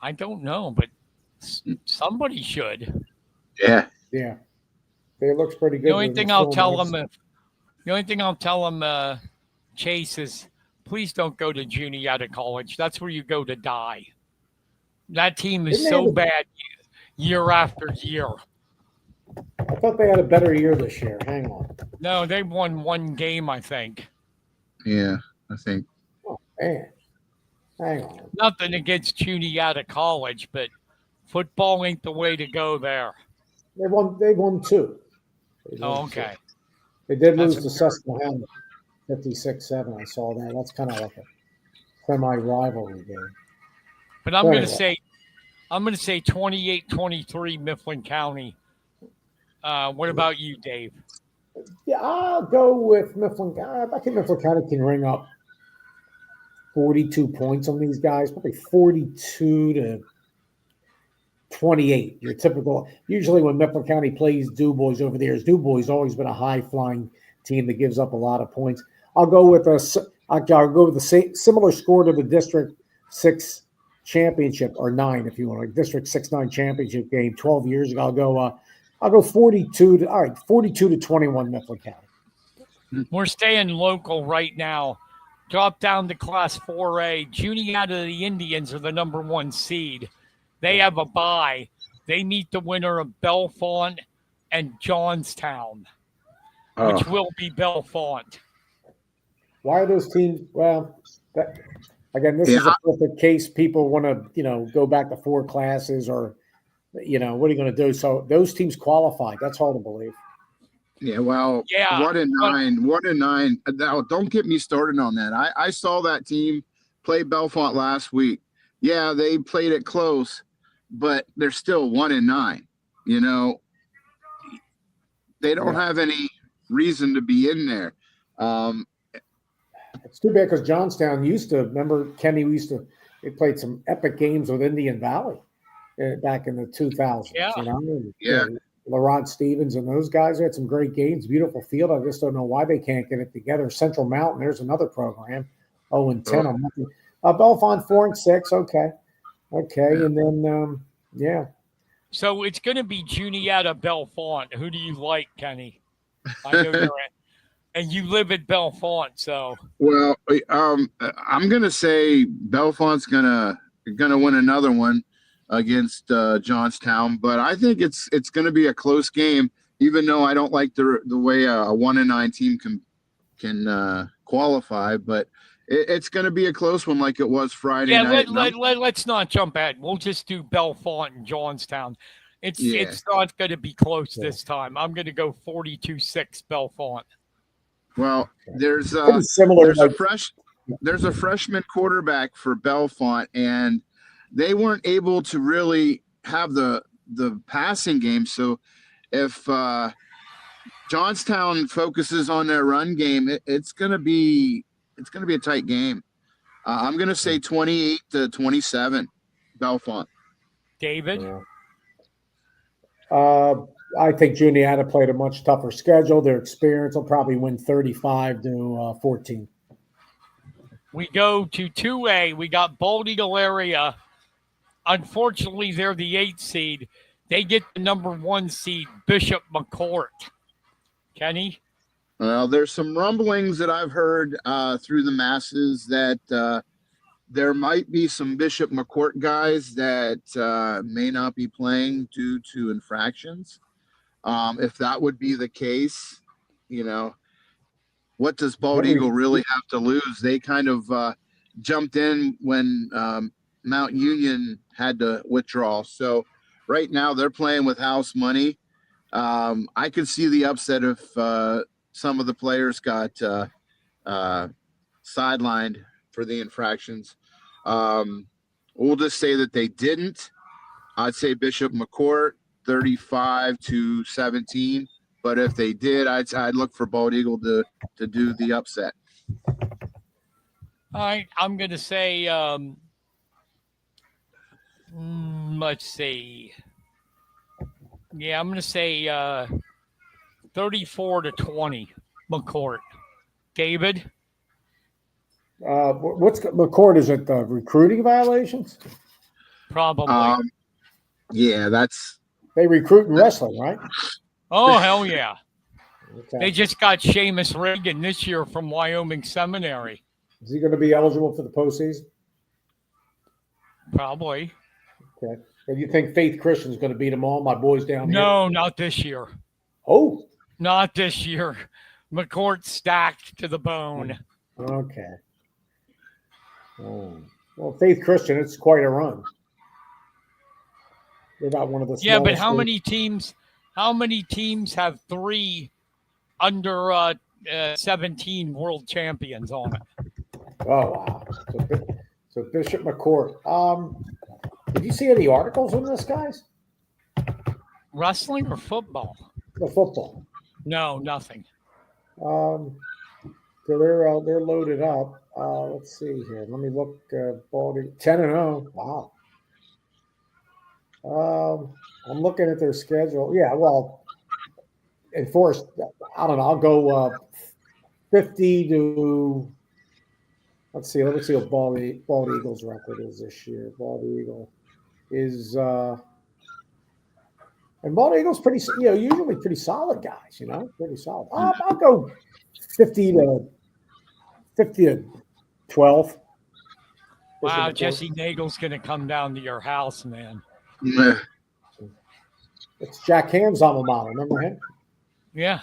I don't know, but somebody should. Yeah. Yeah. It looks pretty good. The only thing I'll tell him, Chase, is please don't go to Juniata College. That's where you go to die. That team is Didn't they so have a- bad year after year. I thought they had a better year this year. Hang on. No, they won one game, I think. Yeah, I think. Oh, man. Hang on. Nothing against Juniata College, but football ain't the way to go there. They won 2. They won Oh, 2. okay. They did That's lose to Susquehanna 56-7. I saw that. That's kind of like a semi-rivalry game. But I'm Anyway. going to say 28-23 Mifflin County. What about you, Dave? Yeah, I'll go with Mifflin. I think Mifflin County can ring up 42 points on these guys, probably 42 to 28. Your typical. Usually, when Mifflin County plays Du Bois over there, Du Bois always been a high-flying team that gives up a lot of points. I'll go with the similar score to the District 6 championship, or 9, if you want, like District 6-9 championship game 12 years ago. I'll go 42 to 21 Mifflin County. We're staying local right now. Drop down to Class 4A. Juniata, the Indians, are the number 1 seed. They have a bye. They meet the winner of Bellefonte and Johnstown, which will be Bellefonte. Why are those teams? Well, this is a perfect case. People want to, go back to 4 classes, or, what are you going to do? So those teams qualified. That's hard to believe. Yeah, well, Yeah, 1-9. Now, don't get me started on that. I saw that team play Bellefonte last week. Yeah, they played it close, but they're still 1-9. They don't have any reason to be in there. It's too bad because Johnstown remember, Kenny, they played some epic games with Indian Valley back in the 2000s. Yeah. Laurent Stevens and those guys had some great games, beautiful field. I just don't know why they can't get it together. Central Mountain, there's another program, 0-10. Bellefonte 4-6. Okay. And then, So it's going to be Juniata Bellefonte. Who do you like, Kenny? I know you're and you live at Bellefonte, so. Well, I'm gonna say Bellefonte's gonna win another one against Johnstown, but I think it's gonna be a close game. Even though I don't like the way a 1-9 team can qualify, but it's gonna be a close one, like it was Friday night. Let's not jump ahead. We'll just do Bellefonte and Johnstown. It's not going to be close this time. I'm going to go 42-6 Bellefonte. Well, there's a freshman quarterback for Bellefonte, and they weren't able to really have the passing game. So if Johnstown focuses on their run game, it's gonna be a tight game. I'm gonna say 28-27 Bellefonte. David? I think Juniata played a much tougher schedule. Their experience will probably win 35-14. We go to 2A. We got Bald Eagle area. Unfortunately, they're the 8th seed. They get the number 1 seed, Bishop McCourt. Kenny? Well, there's some rumblings that I've heard through the masses that there might be some Bishop McCourt guys that may not be playing due to infractions. If that would be the case, what does Bald Eagle really have to lose? They kind of jumped in when Mount Union had to withdraw. So right now they're playing with house money. I could see the upset if some of the players got sidelined for the infractions. We'll just say that they didn't. I'd say Bishop McCourt 35-17. But if they did, I'd look for Bald Eagle to do the upset. All right, I'm going to say, let's see. Yeah, I'm going to say 34-20 McCourt. David? What's McCourt? Is it recruiting violations? Probably. Yeah, they recruit in wrestling, right? Oh, hell yeah. Okay. They just got Seamus Reagan this year from Wyoming Seminary. Is he going to be eligible for the postseason? Probably. Okay. And you think Faith Christian's going to beat them all? My boys down here. No, not this year. Oh. Not this year. McCourt's stacked to the bone. Okay. Oh. Well, Faith Christian, it's quite a run. They're about one of the Yeah, but smallest how states. many teams? How many teams have 3 under 17 world champions on it? Oh wow! So Bishop McCourt. Did you see any articles on this, guys? Wrestling or football? The football. No, nothing. So they're loaded up. Let's see here. Let me look. Baldy 10-0. Wow. I'm looking at their schedule. Yeah, well, enforced. I don't know. I'll go 50 to. Let's see. Let me see what Bald Eagle's record is this year. Bald Eagle is, and Bald Eagle's pretty. Usually pretty solid guys. Pretty solid. I'll go 50 to 12. Wow, Jesse Nagel's going to come down to your house, man. Yeah. It's Jack Ham's alma mater. Remember him? Yeah.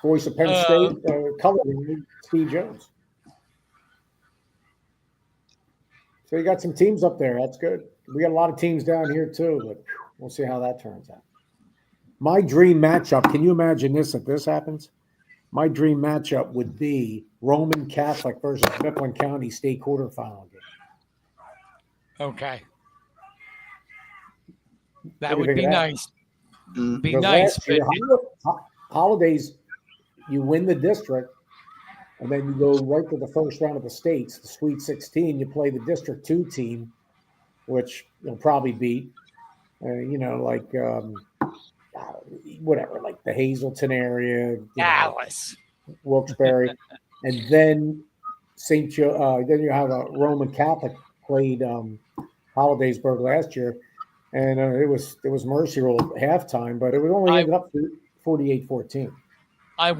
Voice of Penn State, coloring Steve Jones. So you got some teams up there. That's good. We got a lot of teams down here too, but we'll see how that turns out. My dream matchup, can you imagine this if this happens? My dream matchup would be Roman Catholic versus Mifflin County state quarterfinal game. Okay. That would be nice. Be Because nice. last year, Holidays, you win the district, and then you go right to the first round of the states, the Sweet 16. You play the District 2 team, which you'll probably beat. Whatever, like the Hazleton area, Dallas, Wilkes-Barre, and then St. Joe. Then you have a Roman Catholic played Hollidaysburg last year, and it was mercy rule at halftime, but it would only ended up 48-14. I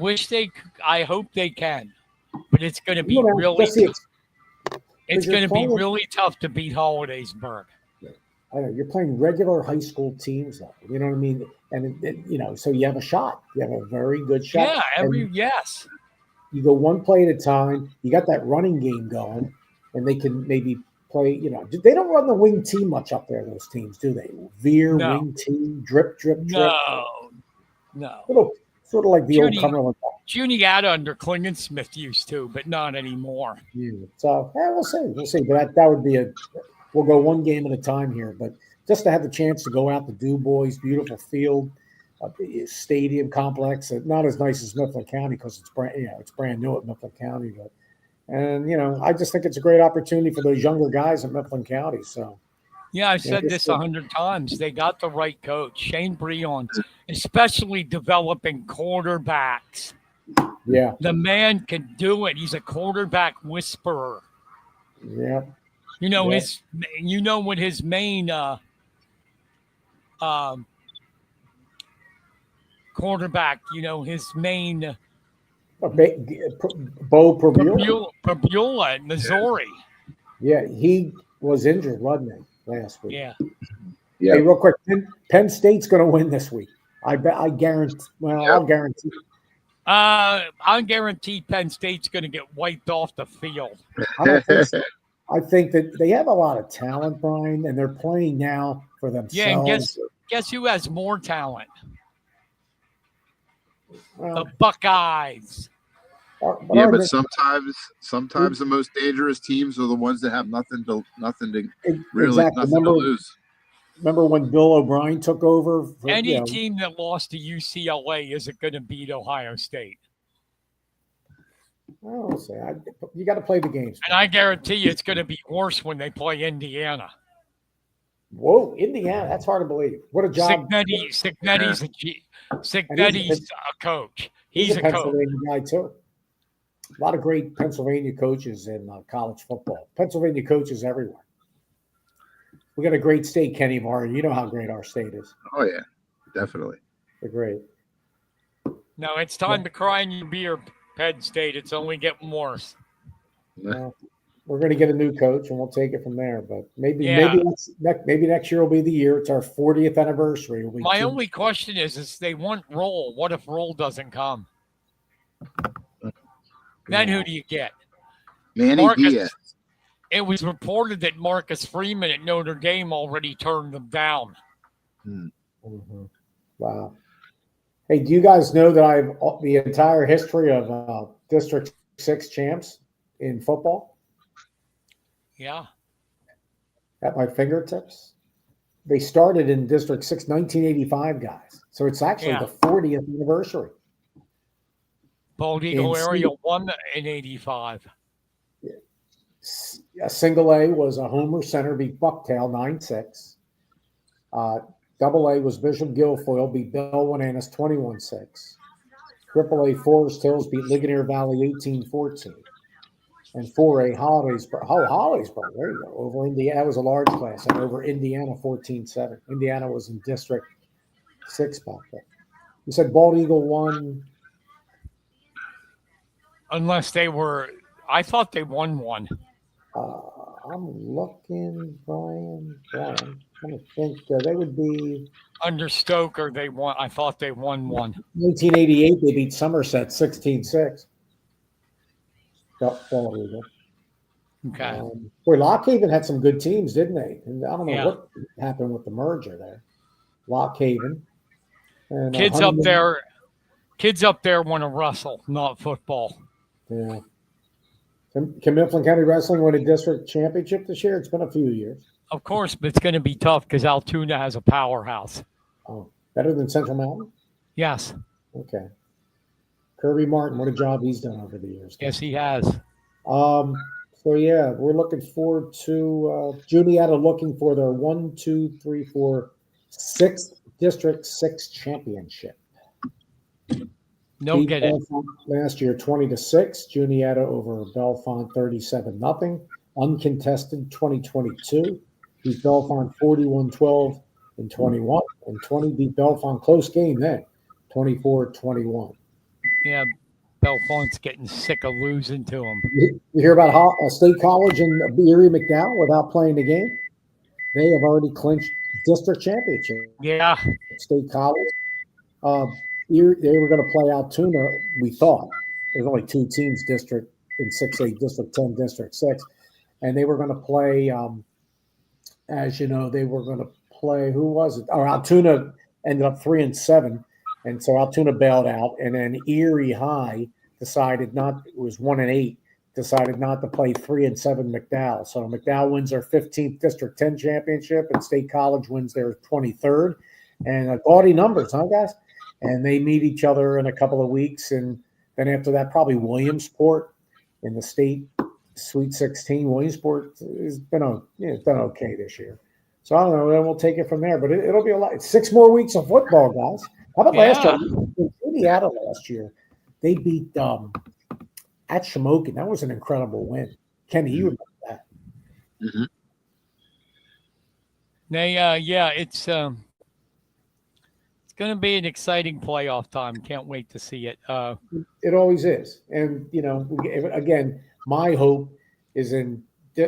hope they can, but it's going to be really. It's going to be really tough to beat Hollidaysburg. I know you're playing regular high school teams, though. You know what I mean? And so you have a shot. You have a very good shot. Yeah, yes. You go one play at a time. You got that running game going, and they can maybe play. They don't run the wing team much up there. Those teams, do they? Veer, wing team, drip. No. Sort of like the old Cumberland. Juniata under Klingensmith used to, but not anymore. Yeah. So we'll see. But that would be we'll go one game at a time here. But just to have the chance to go out to Du Bois, beautiful field, stadium complex, not as nice as Mifflin County because it's brand new at Mifflin County. I just think it's a great opportunity for those younger guys at Mifflin County. So. Yeah, I've said this 100 times. They got the right coach, Shane Breon, especially developing quarterbacks. Yeah. The man can do it. He's a quarterback whisperer. Yeah. What his main quarterback, his main Bo Pabula at Missouri. Yeah, he was injured, wasn't he, last week? Yeah. Hey, real quick, Penn State's going to win this week. I guarantee. Well, I'll guarantee. I guarantee Penn State's going to get wiped off the field. I don't think so. I think that they have a lot of talent, Brian, and they're playing now for themselves. Yeah, and guess who has more talent? The Buckeyes. But sometimes the most dangerous teams are the ones that have nothing to lose. Remember when Bill O'Brien took over? Any team that lost to UCLA isn't going to beat Ohio State. I'll say you got to play the games. And I guarantee you it's going to be worse when they play Indiana. Whoa, Indiana! That's hard to believe. What a job! Signetti's a coach. He's a Pennsylvania coach. guy too. A lot of great Pennsylvania coaches in college football. Pennsylvania coaches everywhere. We got a great state, Kenny Martin. You know how great our state is. Oh yeah, definitely. They're great. No, it's time to cry in your beer, Penn State. It's only getting worse. Well, we're going to get a new coach, and we'll take it from there. But maybe Yeah. maybe next year will be the year. It's our 40th anniversary. My only question is they want Roll. What if Roll doesn't come? Then who do you get? Manny Diaz. It was reported that Marcus Freeman at Notre Dame already turned them down. Mm-hmm. Wow. Hey, do you guys know that I have the entire history of District 6 champs in football Yeah. at my fingertips? They started in District 6, 1985, guys. So it's actually the 40th anniversary. Bald Eagle area won in 85. A single A was a Homer Center beat Bucktail 9-6. Double A was Bishop Guilfoyle beat Bellwananis 21-6. Triple A Forest Hills beat Ligonier Valley 18-14. And 4A Holliesburg, there you go, over Indiana. That was a large class, and over Indiana 14-7. Indiana was in District 6 back then. You said Bald Eagle won. Unless they were, I thought they won one. I'm looking, Brian. I'm trying to think. They would be under Stoker. They won. I thought they won one. 1988. They beat Somerset 16-6. Bald Eagle. Okay. Boy, Lock Haven had some good teams, didn't they? And I don't know what happened with the merger there. Lock Haven. And kids up there want to wrestle, not football. Yeah. Can Mifflin County Wrestling win a district championship this year? It's been a few years. Of course, but it's going to be tough because Altoona has a powerhouse. Oh, better than Central Mountain? Yes. Okay. Kirby Martin, what a job he's done over the years. Yes, he has. So, yeah, we're looking forward to Juniata looking for their 6th District 6 championship. No get it. Last year, 20-6. Juniata over Bellefonte 37-0. Uncontested 2022. Beat Bellefonte 41-12 in 21. And 20 beat Bellefonte. Close game then, 24-21. Yeah, Bellefonte's getting sick of losing to him. You hear about State College and Erie McDowell without playing the game? They have already clinched district championship. Yeah. State College. They were going to play Altoona, we thought. There's only 2 teams district in 6A, District 10, District 6. And they were going to play, as you know, they were going to play, who was it? Oh, Altoona ended up 3-7. And so Altoona bailed out. And then Erie High decided it was 1-8, decided not to play 3-7 McDowell. So McDowell wins their 15th District 10 championship, and State College wins their 23rd. And gaudy numbers, huh, guys? And they meet each other in a couple of weeks. And then after that, probably Williamsport in the state Sweet 16. Williamsport has been okay this year. So I don't know. Then we'll take it from there. But it'll be a lot. 6 more weeks of football, guys. How about last year? Juniata last year, they beat at Shamokin. That was an incredible win. Kenny, you remember that? Mm-hmm. It's going to be an exciting playoff time. Can't wait to see it. It always is. And, again, my hope is in, I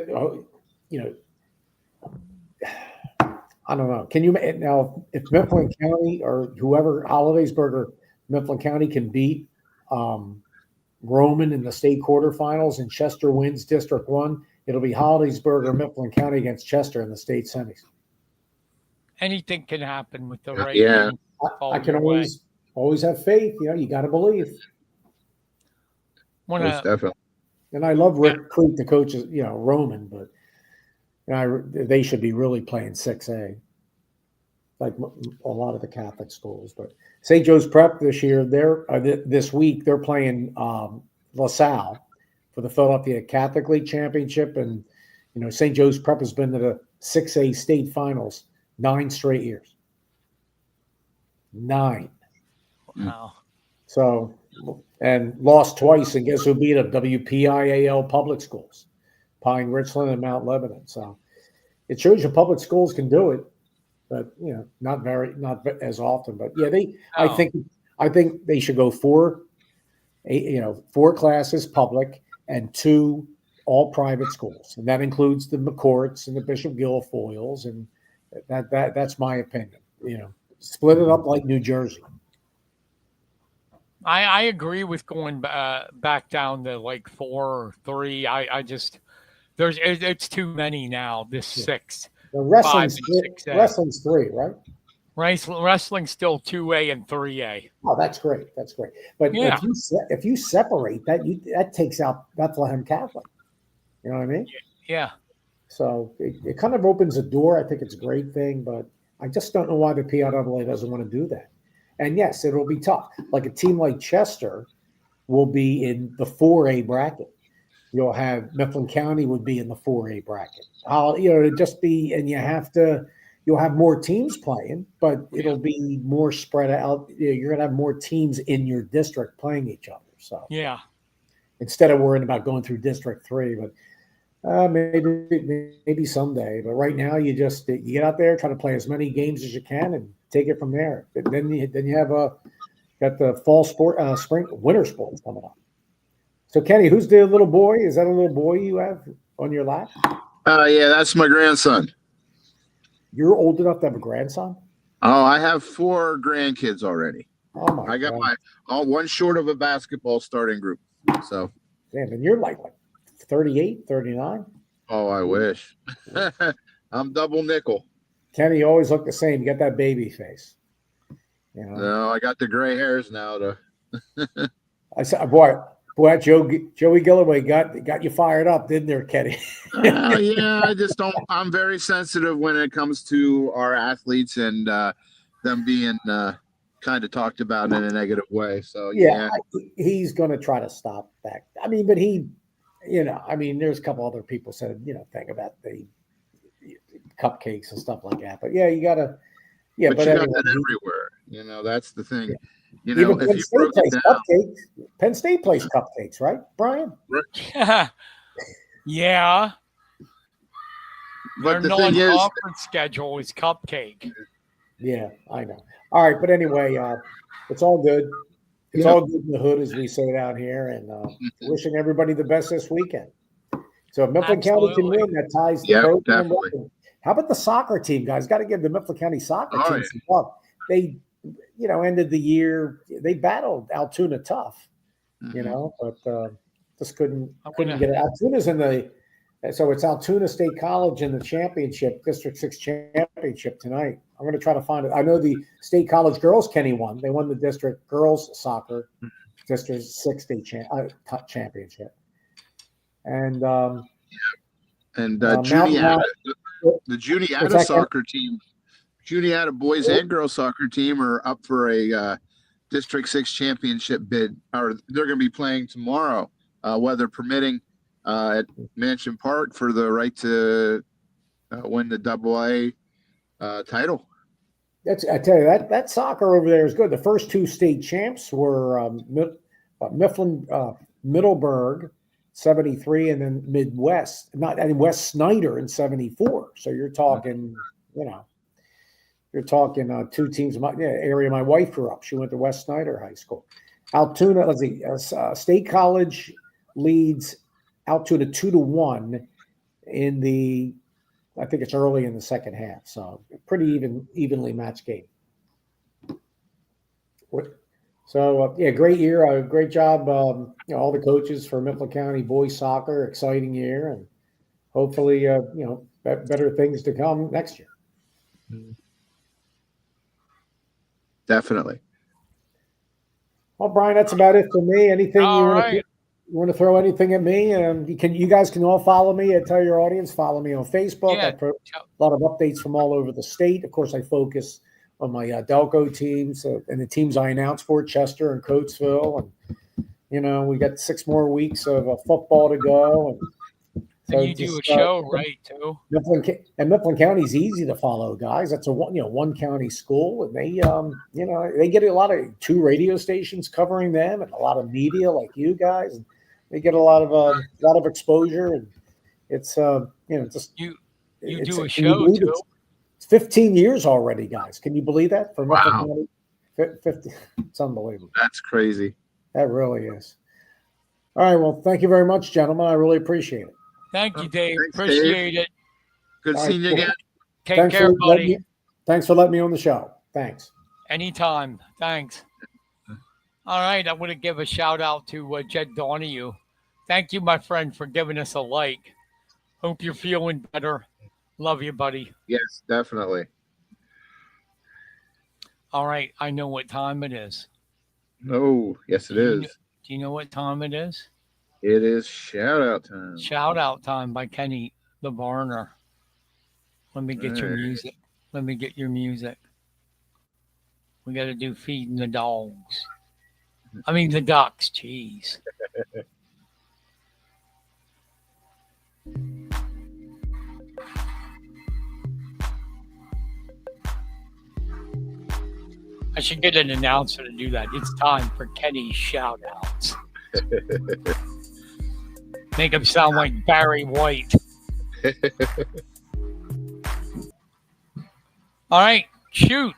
don't know. Can you now, if Mifflin County or whoever, Hollidaysburg or Mifflin County can beat Roman in the state quarterfinals and Chester wins District 1, it'll be Hollidaysburg or Mifflin County against Chester in the state semis. Anything can happen with the right. Yeah. I can always have faith. You got to believe. Most definitely. And I love Rick Creek, the coach, Roman, but they should be really playing 6A, like a lot of the Catholic schools. But St. Joe's Prep this year, this week they're playing LaSalle for the Philadelphia Catholic League Championship, and St. Joe's Prep has been to the 6A state finals 9 straight years. 9. Wow. So, and lost twice, and guess who beat them? WPIAAs public schools, Pine Richland and Mount Lebanon. So it shows you public schools can do it, but not as often. But yeah, I think they should go 4 classes public and 2 all private schools, and that includes the McCourts and the Bishop Guilfoyles, and that's my opinion. Split it up like New Jersey. I agree with going back down to like 4 or 3. I just it's too many now. This 6. The 5 and 6A. wrestling's 3, right? Wrestling's still 2A and 3A. Oh, that's great. That's great. But Yeah. if you separate that, that takes out Bethlehem Catholic. You know what I mean? Yeah. So it kind of opens a door. I think it's a great thing, but I just don't know why the PIAA doesn't want to do that. And yes, it'll be tough. Like a team like Chester will be in the 4A bracket. You'll have Mifflin County would be in the 4A bracket. It'll just be, and you'll have more teams playing, but it'll be more spread out. You're going to have more teams in your district playing each other. So yeah, instead of worrying about going through District 3, but maybe someday. But right now, you get out there, try to play as many games as you can, and take it from there. But then you have got the fall winter sports coming up. So Kenny, who's the little boy? Is that a little boy you have on your lap? Yeah, that's my grandson. You're old enough to have a grandson? Oh, I have 4 grandkids already. Oh my! I got one short of a basketball starting group. So, damn, and you're like 38, 39? Oh, I wish. I'm double nickel. Kenny, you always look the same. You got that baby face. No, I got the gray hairs now. I said, boy, Joey Gillaway got you fired up, didn't there, Kenny? Yeah, I just don't. I'm very sensitive when it comes to our athletes and them being kind of talked about in a negative way. So yeah. He's going to try to stop that. I mean, but there's a couple other people said, thing about the cupcakes and stuff like that. But yeah, you got to. Yeah, but you got that everywhere. That's the thing. Yeah. Even Penn State plays cupcakes. Penn State plays cupcakes, right, Brian? Yeah. But their non-conference schedule is cupcake. Yeah, I know. All right, but anyway, it's all good. It's all good in the hood, as we say down here, and wishing everybody the best this weekend. So if Mifflin County can win, that ties the program up. How about the soccer team, guys? Got to give the Mifflin County soccer team some love. They, ended the year. They battled Altoona tough, but just couldn't get it. Altoona's in the. So it's Altoona State College in the championship, District 6 championship tonight. I'm going to try to find it. I know the State College girls, Kenny won. They won the district girls soccer District 6 state championship. And Juniata, the Juniata soccer team, Juniata boys and girls soccer team are up for a District 6 championship bid. Or they're going to be playing tomorrow, weather permitting. At Mansion Park for the right to win the AA title. I tell you, that soccer over there is good. The first 2 state champs were Mifflin Middleburg 73, and then West Snyder in 74. So you're talking, 2 teams. Area my wife grew up. She went to West Snyder High School. Altoona, let's see, State College leads Altoona 2-1 in the, I think it's early in the second half. So pretty evenly matched game. So great year, great job, all the coaches for Mifflin County boys soccer, exciting year, and hopefully, better things to come next year. Definitely. Well, Brian, that's about it for me. Anything you want to throw anything at me? You guys can all follow me. I tell your audience, follow me on Facebook. Yeah. I put a lot of updates from all over the state. Of course, I focus on my Delco teams and the teams I announced for Chester and Coatesville. And, we got 6 more weeks of football to go. And you do a show, right, too? Mifflin County is easy to follow, guys. That's a one county school, and they they get a lot of 2 radio stations covering them, and a lot of media like you guys. And they get a lot of exposure, and it's just you do a show too. It's 15 years already, guys. Can you believe that? For Mifflin County, 50, it's unbelievable. That's crazy. That really is. All right. Well, thank you very much, gentlemen. I really appreciate it. Thank you, Dave. Thanks, Appreciate it. Good All right, seeing you cool. again. Take Thanks care, for letting buddy. me, thanks for letting me on the show. Thanks. Anytime. Thanks. All right. I want to give a shout out to Jed Donahue. Thank you, my friend, for giving us a like. Hope you're feeling better. Love you, buddy. Yes, definitely. All right. I know what time it is. Oh, yes, it Do is. you know what time it is? It is shout out time. Shout out time by Kenny the Barner. Let me get your Alright. music. Let me get your music. We got to do feeding the dogs. I mean, the ducks. Jeez. I should get an announcer to do that. It's time for Kenny's shout outs. Make him sound like Barry White. All right, shoot.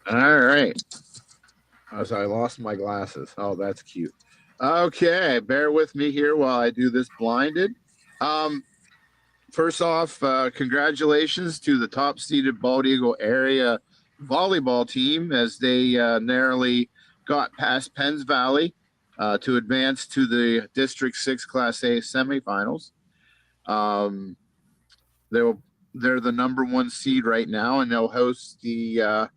All right. Oh, so I lost my glasses. Oh, that's cute. Okay, bear with me here while I do this blinded. First off, congratulations to the top seeded Bald Eagle area volleyball team as they narrowly got past Penns Valley to advance to the District 6 Class A semifinals. They're the number 1 seed right now, and they'll host the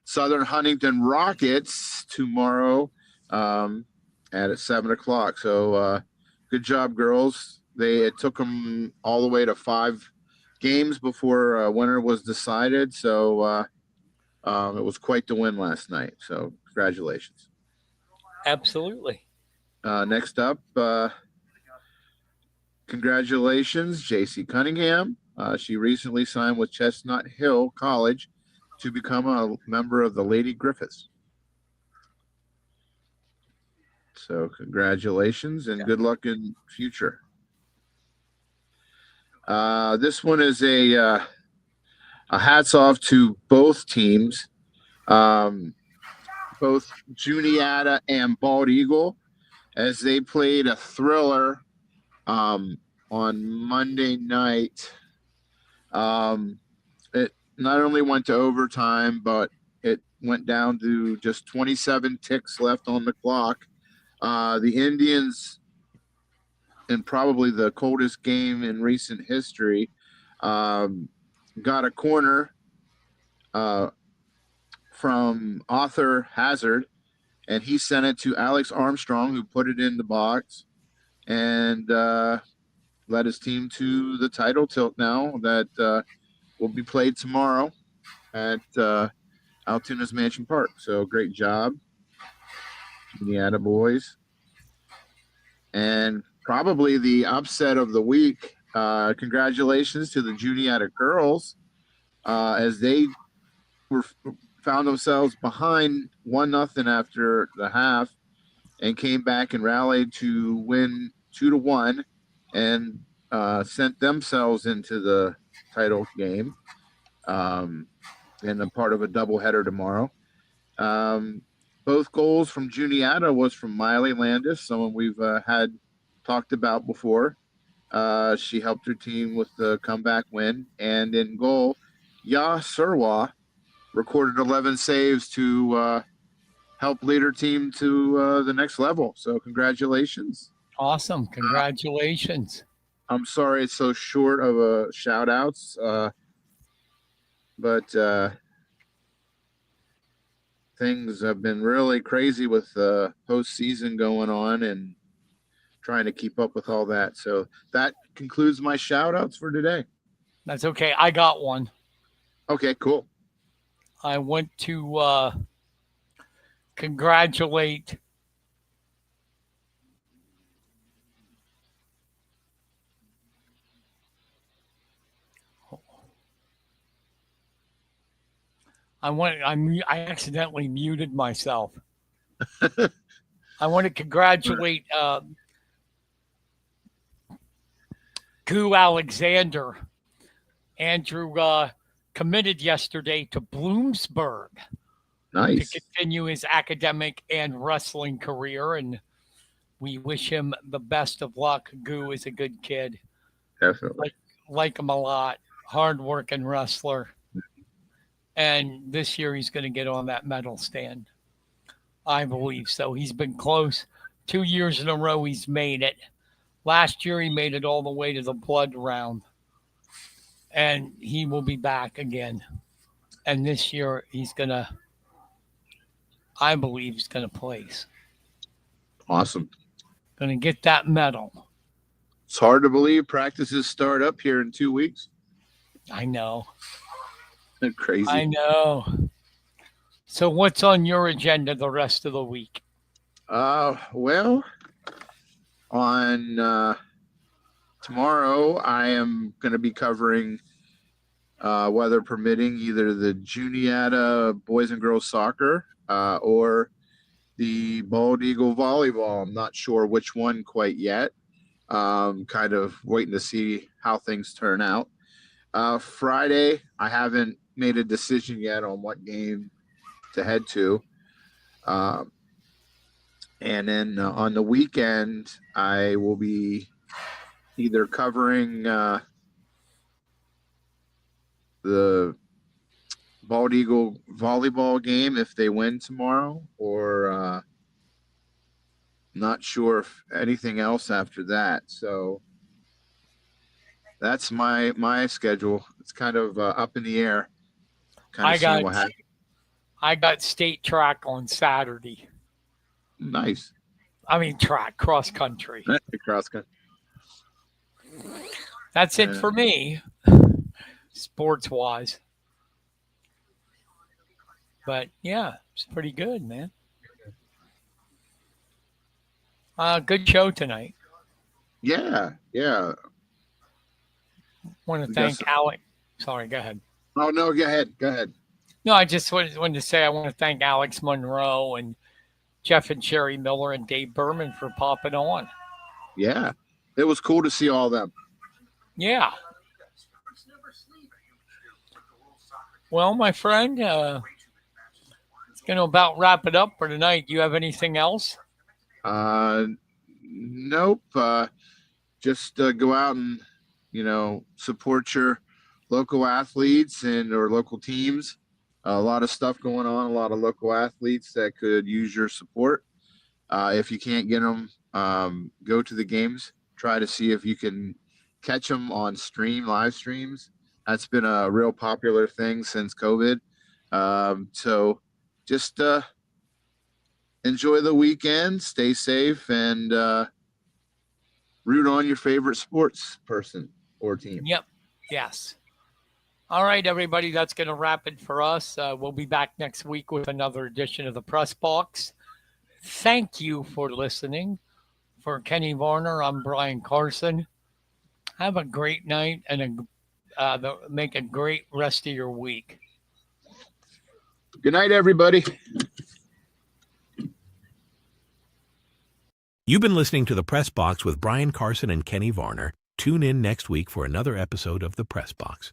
Southern Huntington Rockets tomorrow at 7 o'clock. So good job, girls. It took them all the way to 5 games before a winner was decided. So it was quite the win last night. So congratulations. Absolutely. Next up, congratulations, JC Cunningham. She recently signed with Chestnut Hill College to become a member of the Lady Griffiths. So congratulations and good luck in future. This one is a hats off to both teams, both Juniata and Bald Eagle, as they played a thriller on Monday night. It not only went to overtime, but it went down to just 27 ticks left on the clock. The Indians, in probably the coldest game in recent history, got a corner from Arthur Hazard, and he sent it to Alex Armstrong, who put it in the box and led his team to the title tilt now that will be played tomorrow at Altoona's Mansion Park. So great job, Juniata boys. And probably the upset of the week, congratulations to the Juniata girls as they found themselves behind 1-0 after the half and came back and rallied to win 2-1 and sent themselves into the title game and a part of a doubleheader tomorrow. Both goals from Juniata was from Miley Landis, someone we've had talked about before. She helped her team with the comeback win. And in goal, Ya Surwa recorded 11 saves to help lead her team to the next level. So congratulations. Awesome. Congratulations. I'm sorry it's so short of a shout outs, but things have been really crazy with postseason going on and trying to keep up with all that. So that concludes my shout outs for today. That's okay. I got one. Okay, cool. I want to congratulate I accidentally muted myself. I want to congratulate Gu Alexander. Andrew committed yesterday to Bloomsburg Nice. to continue his academic and wrestling career. And We wish him the best of luck. Goo is a good kid. Definitely. Like him a lot. Hard-working wrestler. And this year he's going to get on that medal stand. I believe so. He's been close. 2 years in a row he's made it. Last year he made it all the way to the blood round. And he will be back again. And this year I believe he's going to place. Awesome. Going to get that medal. It's hard to believe practices start up here in 2 weeks. I know. That's crazy. I know. So what's on your agenda the rest of the week? Well, on tomorrow, I am going to be covering, weather permitting, either the Juniata boys and girls soccer or the Bald Eagle volleyball. I'm not sure which one quite yet. Kind of waiting to see how things turn out. Friday, I haven't made a decision yet on what game to head to. And then on the weekend, I will be either covering the Bald Eagle volleyball game if they win tomorrow, or not sure if anything else after that. So that's my schedule. It's kind of up in the air. Kind of seeing what happens. I got state track on Saturday. Nice. I mean, cross country. Cross country. That's it for me, sports wise. But yeah, it's pretty good, man. Good show tonight. Yeah. Want to thank Alex. Sorry, go ahead. Oh no, go ahead. No, I just wanted to say I want to thank Alex Monroe and Jeff and Sherry Miller and Dave Burman for popping on. Yeah, it was cool to see all of them. Yeah. Well, my friend, it's going to about wrap it up for tonight. Do you have anything else? Nope. Just go out and support your local athletes or local teams. A lot of stuff going on, a lot of local athletes that could use your support. If you can't get them, go to the games. Try to see if you can catch them on live streams. That's been a real popular thing since COVID. So just enjoy the weekend, stay safe, and root on your favorite sports person or team. Yep. Yes. All right, everybody, that's going to wrap it for us. We'll be back next week with another edition of the Press Box. Thank you for listening. For Kenny Varner, I'm Brian Carson. Have a great night and make a great rest of your week. Good night, everybody. You've been listening to the Press Box with Brian Carson and Kenny Varner. Tune in next week for another episode of the Press Box.